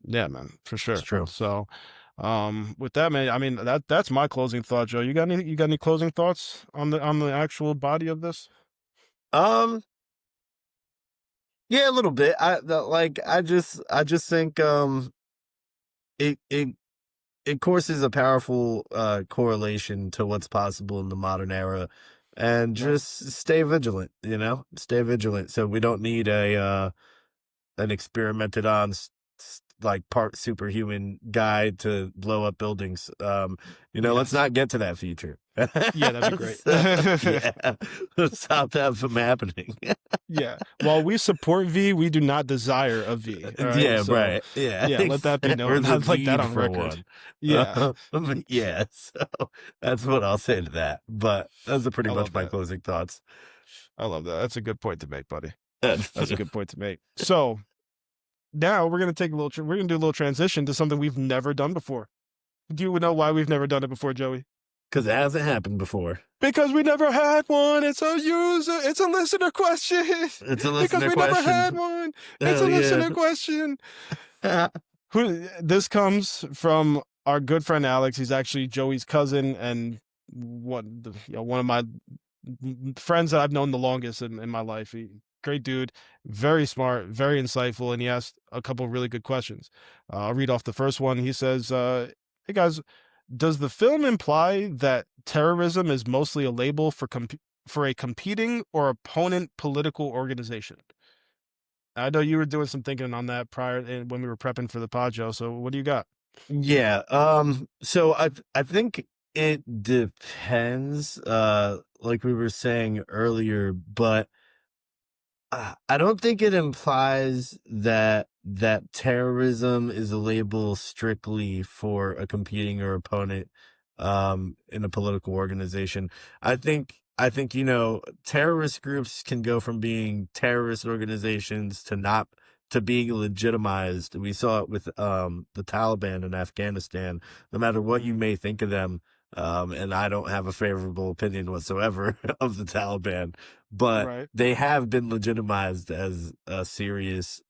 Yeah, man, for sure. It's true. So, with that, man, I mean, that's my closing thought, Joe. You got any closing thoughts on the actual body of this? Yeah, a little bit. I just think it courses a powerful correlation to what's possible in the modern era, and just stay vigilant. Stay vigilant. So we don't need an experimented on like part superhuman guy to blow up buildings. Let's not get to that future. Yeah, that'd be great. Yeah, let's stop that from happening. Yeah. While we support V, we do not desire a V. Right? Yeah, so, right. Yeah. Yeah, let that be known. I'd like that on record. One. Yeah. Yeah, so that's what I'll say to that. But those are pretty much my closing thoughts. I love that. That's a good point to make, buddy. That's a good point to make. So now we're gonna do a little transition to something we've never done before. Do you know why we've never done it before, Joey? Because it hasn't happened before. Because we never had one. It's a listener question. It's a listener because we question. never had one. It's a listener question. This comes from our good friend Alex. He's actually Joey's cousin and one of my friends that I've known the longest in my life. Great dude, very smart, very insightful, and he asked a couple of really good questions. I'll read off the first one. He says, "Hey guys, does the film imply that terrorism is mostly a label for a competing or opponent political organization?" I know you were doing some thinking on that prior when we were prepping for the pod, Joe. So what do you got? Yeah. So I think it depends. Like we were saying earlier, but I don't think it implies that terrorism is a label strictly for a competing or opponent in a political organization. I think terrorist groups can go from being terrorist organizations to being legitimized. We saw it with the Taliban in Afghanistan. No matter what you may think of them, and I don't have a favorable opinion whatsoever of the Taliban, but they have been legitimized as a serious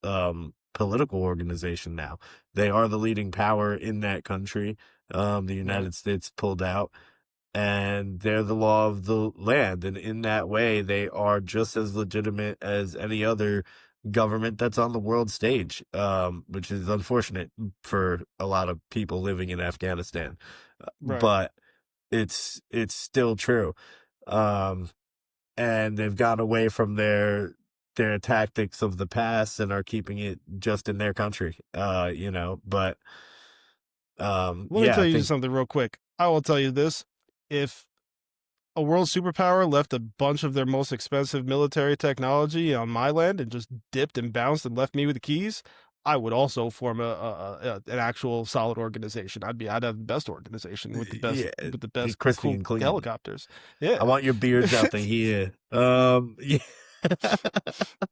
political organization now. They are the leading power in that country. The United States pulled out, and they're the law of the land. And in that way, they are just as legitimate as any other government that's on the world stage, which is unfortunate for a lot of people living in Afghanistan. But it's still true. And they've gone away from their tactics of the past and are keeping it just in their country. But let me tell you something real quick. I will tell you this: if a world superpower left a bunch of their most expensive military technology on my land and just dipped and bounced and left me with the keys, I would also form an actual solid organization. I'd have the best organization with the best crispy cool and clean helicopters. Yeah, I want your beards out the here. Yeah.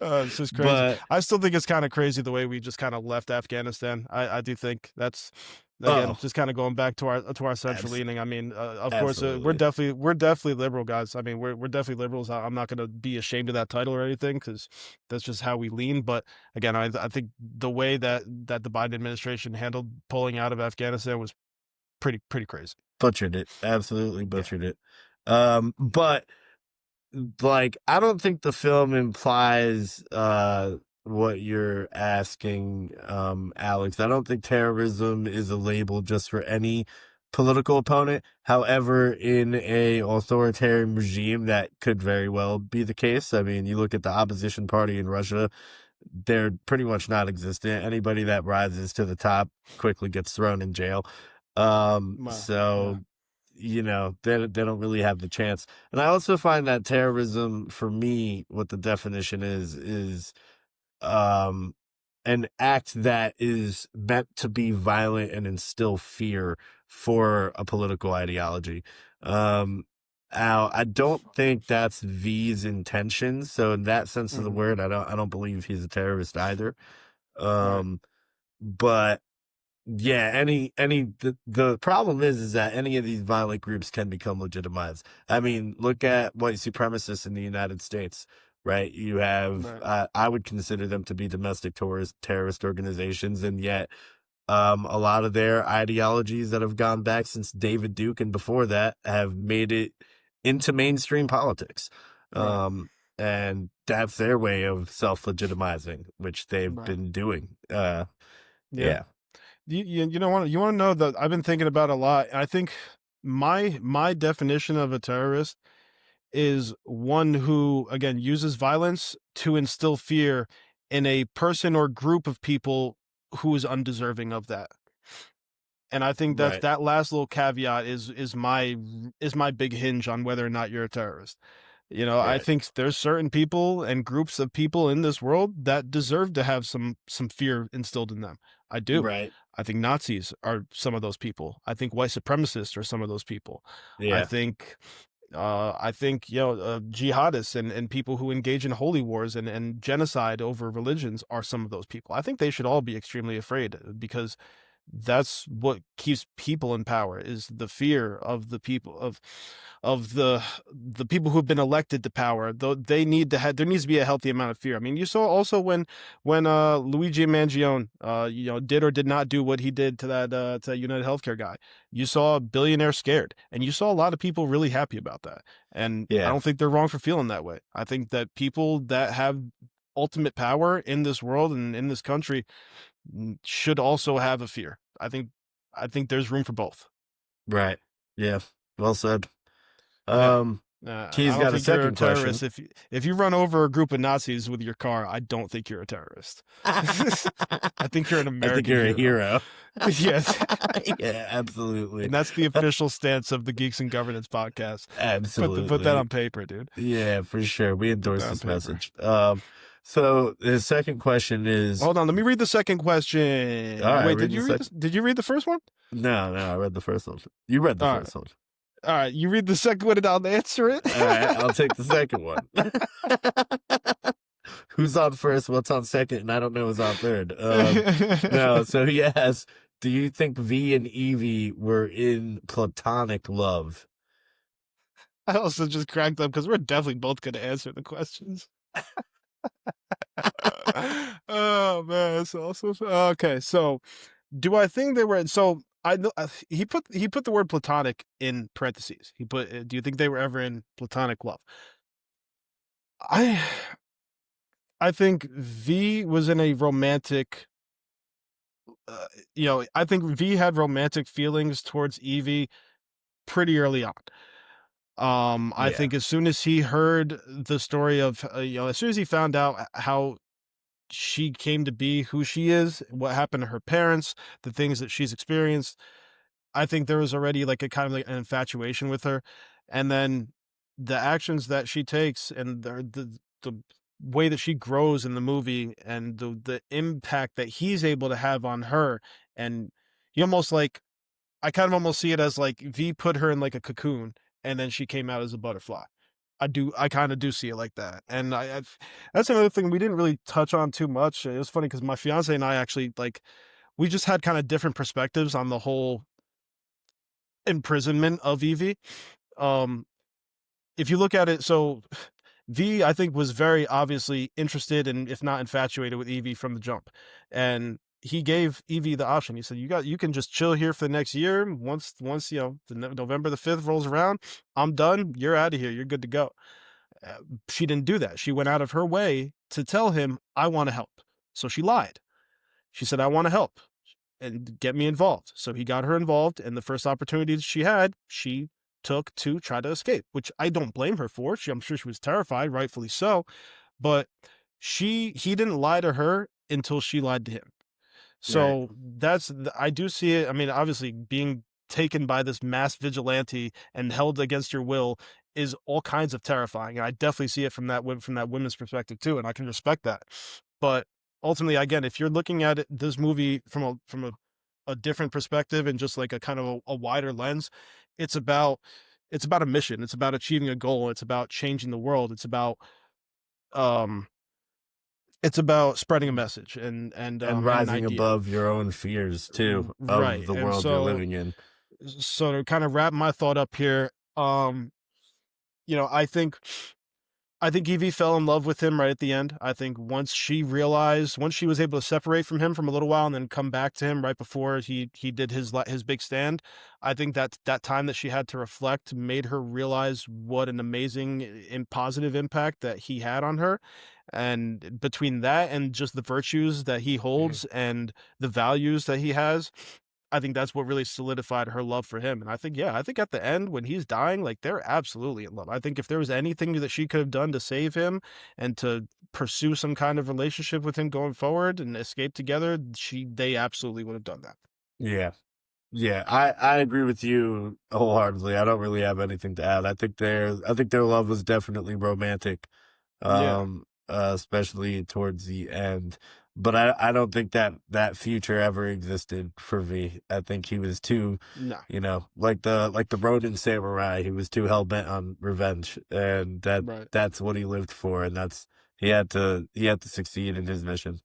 It's just crazy. I still think it's kind of crazy the way we just kind of left Afghanistan. I do think that's Again, Oh, just kind of going back to our central abs- leaning. I mean, of course, absolutely. we're definitely liberal guys. I mean, we're definitely liberals. I'm not going to be ashamed of that title or anything because that's just how we lean. But again, I think the way that the Biden administration handled pulling out of Afghanistan was pretty crazy. Butchered it. Absolutely Yeah. butchered it. But like, I don't think the film implies what you're asking, Alex. I don't think terrorism is a label just for any political opponent. However, in a authoritarian regime, that could very well be the case. I mean, you look at the opposition party in Russia, they're pretty much non-existent. Anybody that rises to the top quickly gets thrown in jail. Well, yeah. So they don't really have the chance. And I also find that terrorism, for me, what the definition is um an act that is meant to be violent and instill fear for a political ideology. Um Now, I don't think that's V's intention. So in that sense of the Mhm. word, I don't believe he's a terrorist either. Right. Um but yeah, the problem is that any of these violent groups can become legitimized. I mean, look at white supremacists in the United States, right? You have, Right. I would consider them to be domestic terrorist organizations, and yet a lot of their ideologies that have gone back since David Duke and before that have made it into mainstream politics. Right. And that's their way of self-legitimizing, which they've Right. been doing. Yeah. Yeah, You know what, you want to know that I've been thinking about a lot. I think my definition of a terrorist is one who, again, uses violence to instill fear in a person or group of people who is undeserving of that. And I think right. that last little caveat is my big hinge on whether or not you're a terrorist. You know, I Right. think there's certain people and groups of people in this world that deserve to have some fear instilled in them. I do. Right. I think Nazis are some of those people. I think white supremacists are some of those people. I Yeah. think jihadists and people who engage in holy wars and genocide over religions are some of those people. I think they should all be extremely afraid because that's what keeps people in power is the fear of the people of the people who have been elected to power. Though they need to have there needs to be a healthy amount of fear. I mean, you saw also when Luigi Mangione did or did not do what he did to that United Healthcare guy. You saw a billionaire scared, and you saw a lot of people really happy about that. And I Yeah. don't think they're wrong for feeling that way. I think that people that have ultimate power in this world and in this country should also have a fear. I think there's room for both. Right. Yeah. Well said. Yeah. Um, I Key's don't got a think you're a second question. terrorist if you run over a group of Nazis with your car. I don't think you're a terrorist. I think you're an I think American you're a hero. hero. Yes. Yeah, absolutely. And that's the official stance of the Geeks and Governance podcast. Put that Absolutely. on paper, dude. Yeah, for sure. We Put endorse that on this paper. message. So the second question is, Hold on, let me read the second all question. right, Wait, read the second. did you read the first one? No, I read the first one. You read the All right. first one. All right, you read the second one and I'll answer it. All right, I'll take the second one. Who's on first? What's on second? And I don't know who's on third. No, so he asks, do you think V and Evie were in platonic love? I also just cracked up because we're definitely both going to answer the questions. Oh man, that's awesome. Okay, so do I think they were? So I know he put the word platonic in parentheses. He put, do you think they were ever in platonic love? I I think V was in a romantic. Uh, I think V had romantic feelings towards Evie pretty early on. I Yeah, think as soon as he heard the story of, as soon as he found out how she came to be who she is, what happened to her parents, the things that she's experienced, I think there was already like a kind of like an infatuation with her. And then the actions that she takes and the way that she grows in the movie and the impact that he's able to have on her. And he almost like, I kind of almost see it as like V put her in like a cocoon and then she came out as a butterfly. I kind of do see it like that. And that's another thing we didn't really touch on too much. It was funny because my fiance and I actually like we just had kind of different perspectives on the whole imprisonment of Evie. Um, if you look at it, so V, I think, was very obviously interested and, if not infatuated with Evie from the jump, and he gave Evie the option. He said, you can just chill here for the next year. Once November the 5th rolls around, I'm done. You're out of here. You're good to go. She didn't do that. She went out of her way to tell him, I want to help. So she lied. She said, I want to help and get me involved. So he got her involved, and the first opportunity she had, she took to try to escape, which I don't blame her for. I'm sure she was terrified, rightfully so, but he didn't lie to her until she lied to him. So I do see it. I mean, obviously, being taken by this mass vigilante and held against your will is all kinds of terrifying, and I definitely see it from that women's perspective too, and I can respect that. But ultimately, again, if you're looking at this movie from a different perspective and just like a kind of a wider lens, it's about a mission. It's about achieving a goal. It's about changing the world. Um it's about spreading a message and an rising idea. above your own fears too of Right. the And world you're living in. so to kind of wrap my thought up here, I think Evie fell in love with him right at the end. I think once she was able to separate from him from a little while and then come back to him right before he did his big stand, I think that time that she had to reflect made her realize what an amazing and positive impact that he had on her. And between that and just the virtues that he holds and the values that he has, I think that's what really solidified her love for him. And I think at the end when he's dying, like, they're absolutely in love. I think if there was anything that she could have done to save him and to pursue some kind of relationship with him going forward and escape together, they absolutely would have done that. Yeah. Yeah, I agree with you wholeheartedly. I don't really have anything to add. I think their love was definitely romantic. Yeah. Especially towards the end. But I don't think that future ever existed for V. I think he was too, No. like the Ronin samurai. He was too hell bent on revenge, and Right. that's what he lived for, and he had to succeed in his mission.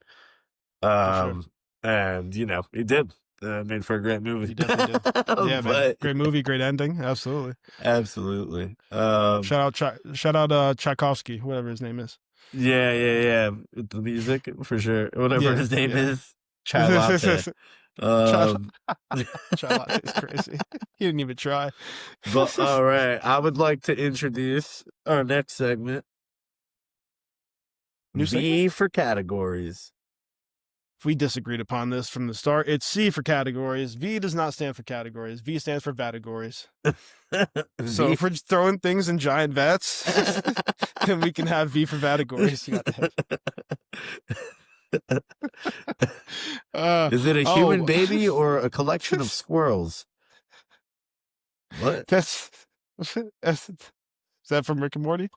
For sure. And he did. Made for a great movie. He definitely did. Yeah, man. Great movie, great ending. Absolutely. Absolutely. Shout out Tchaikovsky, whatever his name is. Yeah. The music for sure. Whatever his name is. Chai latte. Chai latte is crazy. He didn't even try. But all right, I would like to introduce our next segment. New V segment? for categories. We disagreed upon this from the start. It's C for categories. V does not stand for categories. V stands for vatagories. So if we're just throwing things in giant vats, then we can have V for vatagories. Is it a human baby or a collection of squirrels? What? Is that from Rick and Morty?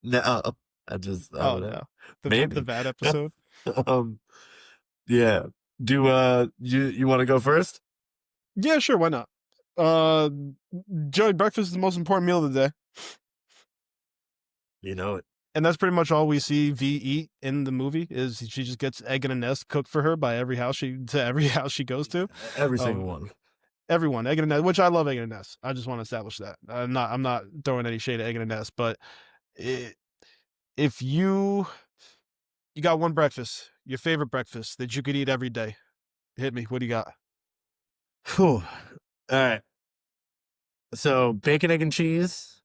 No, no. Maybe the VAT episode. Yeah. Do you want to go first? Yeah, sure. Why not? Joey, breakfast is the most important meal of the day. You know it. And that's pretty much all we see V eat in the movie. Is she just gets egg in a nest cooked for her by every house she goes to. Every single one. Everyone, egg in a nest, which I love egg in a nest. I just want to establish that. I'm not throwing any shade at egg in a nest, but if you got one breakfast, your favorite breakfast that you could eat every day, hit me. What do you got? Whew. All right. So bacon, egg, and cheese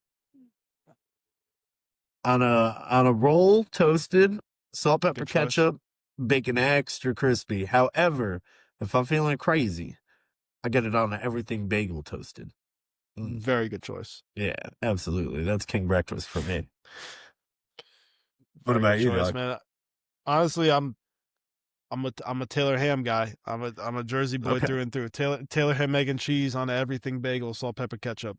on a roll, toasted, salt, pepper, ketchup, bacon extra crispy. However, if I'm feeling crazy, I get it on everything bagel toasted. Very good choice. Yeah, absolutely. That's king breakfast for me. What about you, dog? Man? Honestly, I'm a Taylor ham guy. I'm a Jersey boy through and through. Taylor ham, egg and cheese on everything bagel, salt, pepper, ketchup.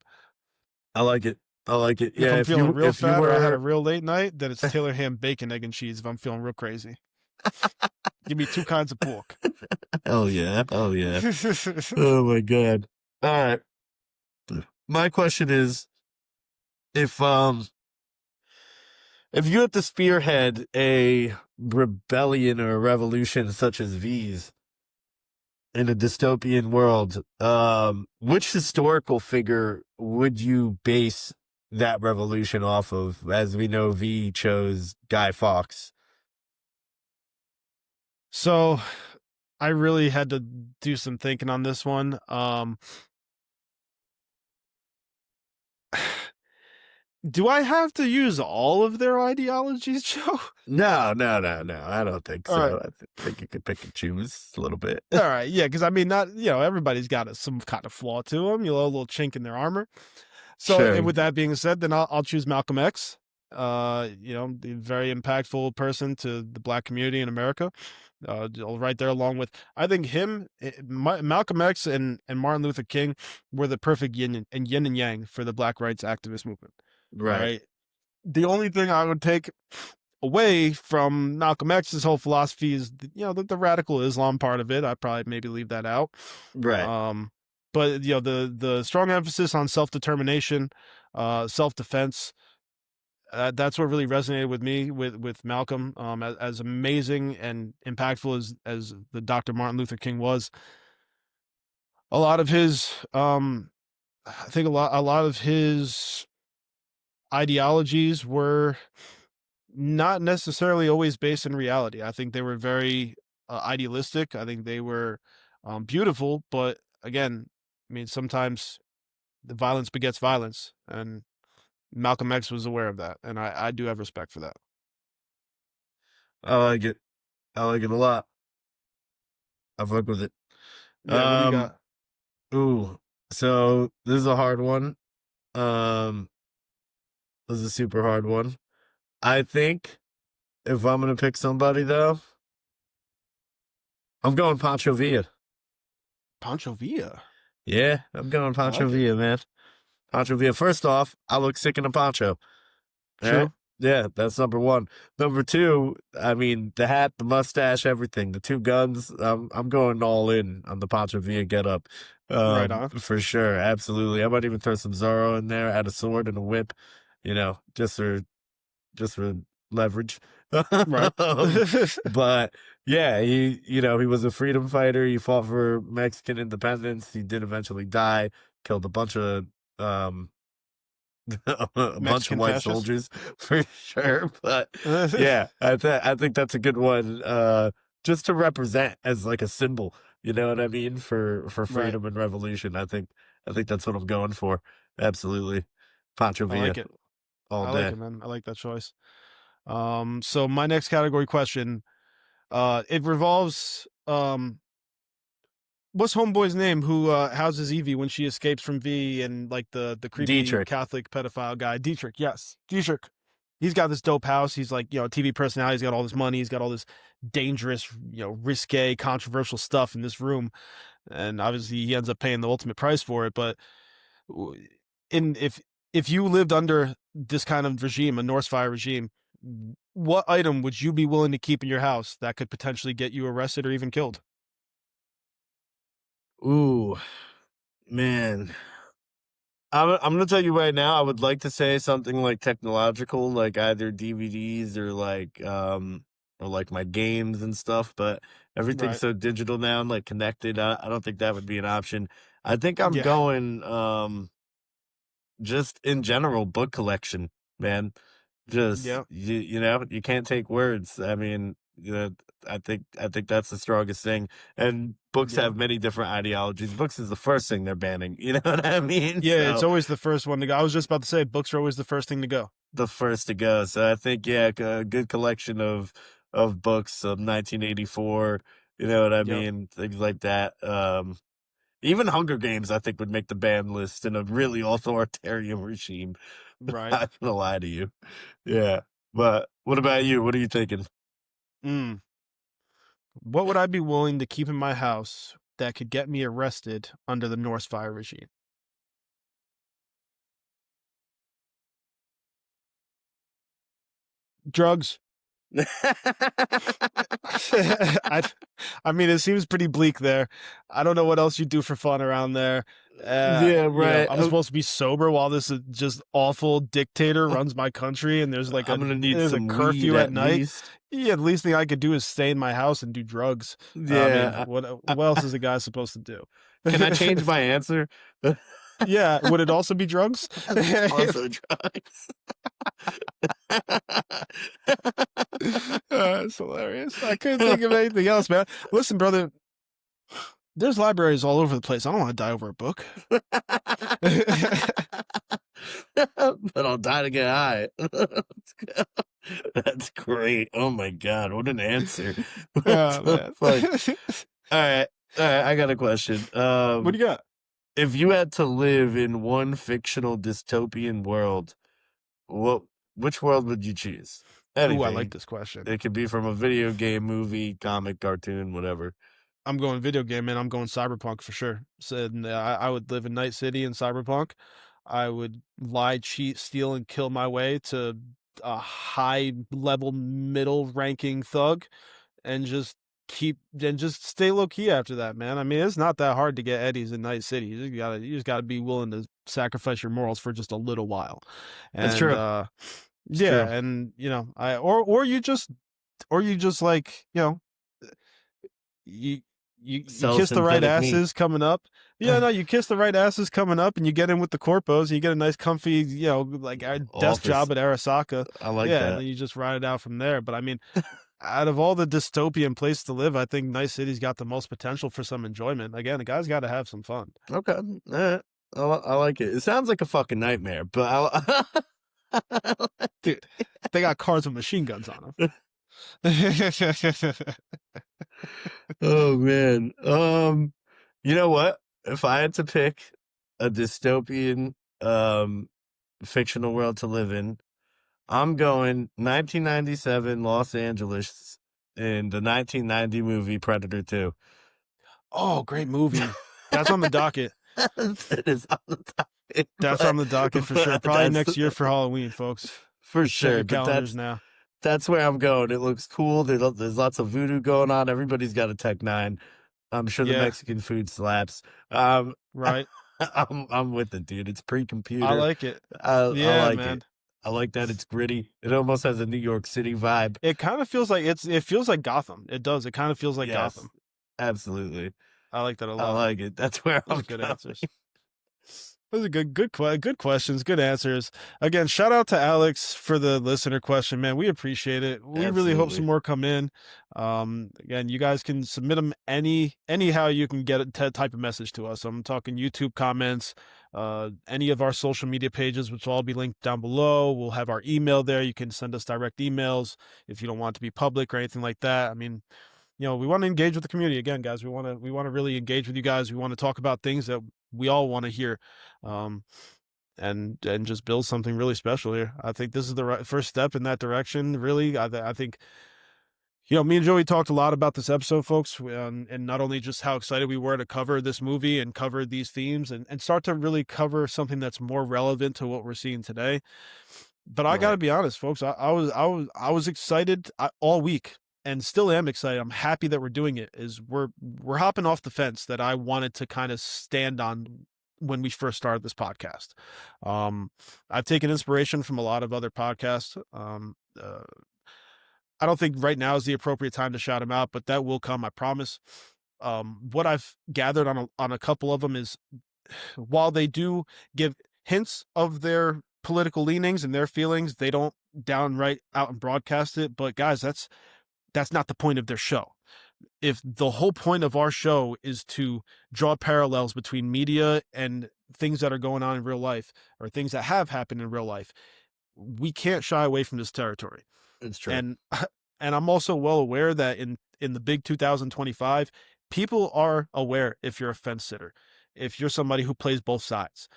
I like it. Yeah, if I'm feeling real fat or I had a real late night, then it's Taylor ham, bacon, egg and cheese. If I'm feeling real crazy, give me 2 kinds of pork. Oh yeah. Oh my god. All right. My question is, if you had to spearhead a rebellion or a revolution such as V's, in a dystopian world, which historical figure would you base that revolution off of? As we know, V chose Guy Fawkes. So I really had to do some thinking on this one. Do I have to use all of their ideologies, Joe? No. I don't think All right. so. Think you could pick and choose a little bit. All right, yeah, because I mean, not everybody's got some kind of flaw to them, a little chink in their armor. So, and Sure. with that being said, then I'll choose Malcolm X. The very impactful person to the Black community in America. Right there, along with I think Malcolm X and Martin Luther King were the perfect yin and yang for the Black rights activist movement. All Right. right. The only thing I would take away from Malcolm X's whole philosophy is the radical Islam part of it. I'd probably maybe leave that out. Right. But the strong emphasis on self-determination, self-defense, that's what really resonated with me with Malcolm. As amazing and impactful as the Dr. Martin Luther King was, a lot of his I think a lot of his ideologies were not necessarily always based in reality. I think they were very idealistic. I think they were beautiful, but again, I mean, sometimes the violence begets violence, and Malcolm X was aware of that, and I do have respect for that. I like it. I like it a lot. I fuck with it. Yeah, what do you got? Ooh. So this is a hard one. Um, this is a super hard one. I think if I'm gonna pick somebody though, I'm going Pancho Villa. Pancho Villa. Yeah, I'm going I Pancho like it. Villa, man. Pancho Villa. First off, I look sick in a poncho. Right? True. Yeah, that's number one. Number two, I mean, the hat, the mustache, everything, the two guns. I'm going all in on the Pancho Villa getup, Right on. for sure, absolutely. I might even throw some Zorro in there, add a sword and a whip, just for leverage. Right. But yeah, he was a freedom fighter. He fought for Mexican independence. He did eventually die. Killed a bunch of um a bunch of Mexican white fascist. soldiers for sure. But yeah, I think that's a good one. Just to represent as like a symbol, you know what I mean, for Right. freedom and revolution. I think that's what I'm going for. Absolutely, Pancho I like Villa it. all I like day. it, man. I like that choice. So my next category question, it revolves what's homeboy's name who houses Evie when she escapes from V and like the creepy Dietrich. Catholic pedophile guy Dietrich. Yes, Dietrich. He's got this dope house. He's like a TV personality. He's got all this money. He's got all this dangerous, risque, controversial stuff in this room, and obviously he ends up paying the ultimate price for it. But in if you lived under this kind of regime, a Norse fire regime, what item would you be willing to keep in your house that could potentially get you arrested or even killed? Ooh, man. I'm gonna tell you right now. I would like to say something like technological, like either DVDs or like my games and stuff. But everything's Right. so digital now and like connected. I don't think that would be an option. I think I'm Yeah. going just in general book collection, man. Just Yeah. you can't take words. I mean, I think that's the strongest thing. And books Yeah. have many different ideologies. Books is the first thing they're banning. You know what I mean? Yeah, it's So always the first one to go. I was just about to say books are always the first thing to go. the first to go. So I think yeah, a good collection of books of 1984. You know what I Yep. mean? Things like that. Even Hunger Games, I think, would make the ban list in a really authoritarian regime. Right. Not gonna lie to you. Yeah. But what about you? What are you thinking? Mm. What would I be willing to keep in my house that could get me arrested under the Norse fire regime? Drugs. I I mean, it seems pretty bleak there. I don't know what else you do for fun around there. Yeah, right. I'm supposed to be sober while this just awful dictator runs my country, and there's like I'm gonna need there's a some weed curfew at at night. least. Yeah, the least thing I could do is stay in my house and do drugs. I mean, Yeah. what else is a guy supposed to do? Can I change my answer? Yeah, would it also be drugs? Also drugs. That's hilarious. I couldn't think of anything else, man. Listen, brother, there's libraries all over the place. I don't want to die over a book. But I'll die to get high. That's great. Oh my god, what an answer. What the fuck? All right, I got a question. What do you got? If you had to live in one fictional dystopian world, which world would you choose? Anything. Ooh, I like this question. It could be from a video game, movie, comic, cartoon, whatever. I'm going video game, man. I'm going cyberpunk for sure. So I would live in Night City in cyberpunk. I would lie, cheat, steal, and kill my way to a high level, middle ranking thug, and just stay low key after that, man. I mean, it's not that hard to get Eddies in Night City. You just gotta be willing to sacrifice your morals for just a little while. And, That's true. yeah, true. and or you just like you kiss the right asses coming up. Yeah, no, you kiss the right asses coming up, and you get in with the corpos, and you get a nice, comfy, like a desk job at Arasaka. I like that. that. And then you just ride it out from there. But I mean, out of all the dystopian places to live, I think Night City's got the most potential for some enjoyment. Again, the guy's got to have some fun. Okay, I like it. It sounds like a fucking nightmare, but Dude, they got cars with machine guns on them. Oh man. You know what? If I had to pick a dystopian fictional world to live in, I'm going 1997 Los Angeles in the 1990 movie Predator 2. Oh, great movie. That's on the docket. It is on the docket. That's on the docket for sure. Probably next year for Halloween, folks. For sure. Check your calendars now. That's where I'm going. It looks cool. There's lots of voodoo going on. Everybody's got a Tech 9. I'm sure the Mexican food slaps. Right. I'm with it, dude. It's pre-computer. I like it. I like man. it. I like that it's gritty. It almost has a New York City vibe. It kind of feels like it feels like Gotham. It does. It kind of feels like Gotham. Absolutely. I like that a lot. I like it. That's where I'm good going. answers. Those are good questions, good answers. Again, shout out to Alex for the listener question, man. We appreciate it. We really hope some more come in. Again, you guys can submit them anyhow you can get a type of message to us. I'm talking YouTube comments, any of our social media pages, which will all be linked down below. We'll have our email there. You can send us direct emails if you don't want it to be public or anything like that. I mean, we want to engage with the community again, guys. We want to really engage with you guys. We want to talk about things that we all want to hear, and just build something really special here. I think this is the right first step in that direction. Really, I think, me and Joey talked a lot about this episode, folks, and not only just how excited we were to cover this movie and cover these themes and start to really cover something that's more relevant to what we're seeing today. But I got to be honest, folks, I was excited all week. And still am excited. I'm happy that we're doing it. We're hopping off the fence that I wanted to kind of stand on when we first started this podcast. I've taken inspiration from a lot of other podcasts. I don't think right now is the appropriate time to shout them out, but that will come, I promise. What I've gathered on a couple of them is, while they do give hints of their political leanings and their feelings, they don't downright out and broadcast it. But guys, that's not the point of their show. If the whole point of our show is to draw parallels between media and things that are going on in real life or things that have happened in real life, we can't shy away from this territory. It's true. And I'm also well aware that in the big 2025, people are aware if you're a fence sitter, if you're somebody who plays both sides.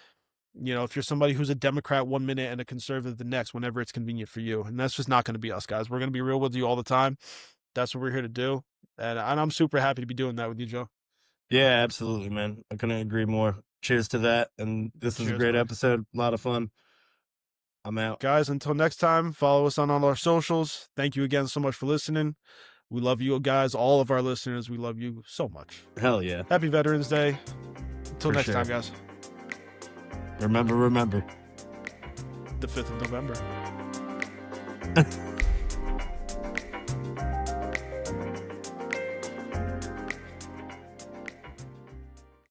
If you're somebody who's a Democrat 1 minute and a conservative the next, whenever it's convenient for you. And that's just not going to be us, guys. We're going to be real with you all the time. That's what we're here to do. And I'm super happy to be doing that with you, Joe. Yeah, absolutely, man. I couldn't agree more. Cheers to that. And this was a great episode. A lot of fun. I'm out. Guys, until next time, follow us on all our socials. Thank you again so much for listening. We love you guys, all of our listeners. We love you so much. Hell yeah. Happy Veterans Day. Until Until for next sure. time, guys. Remember. The 5th of November.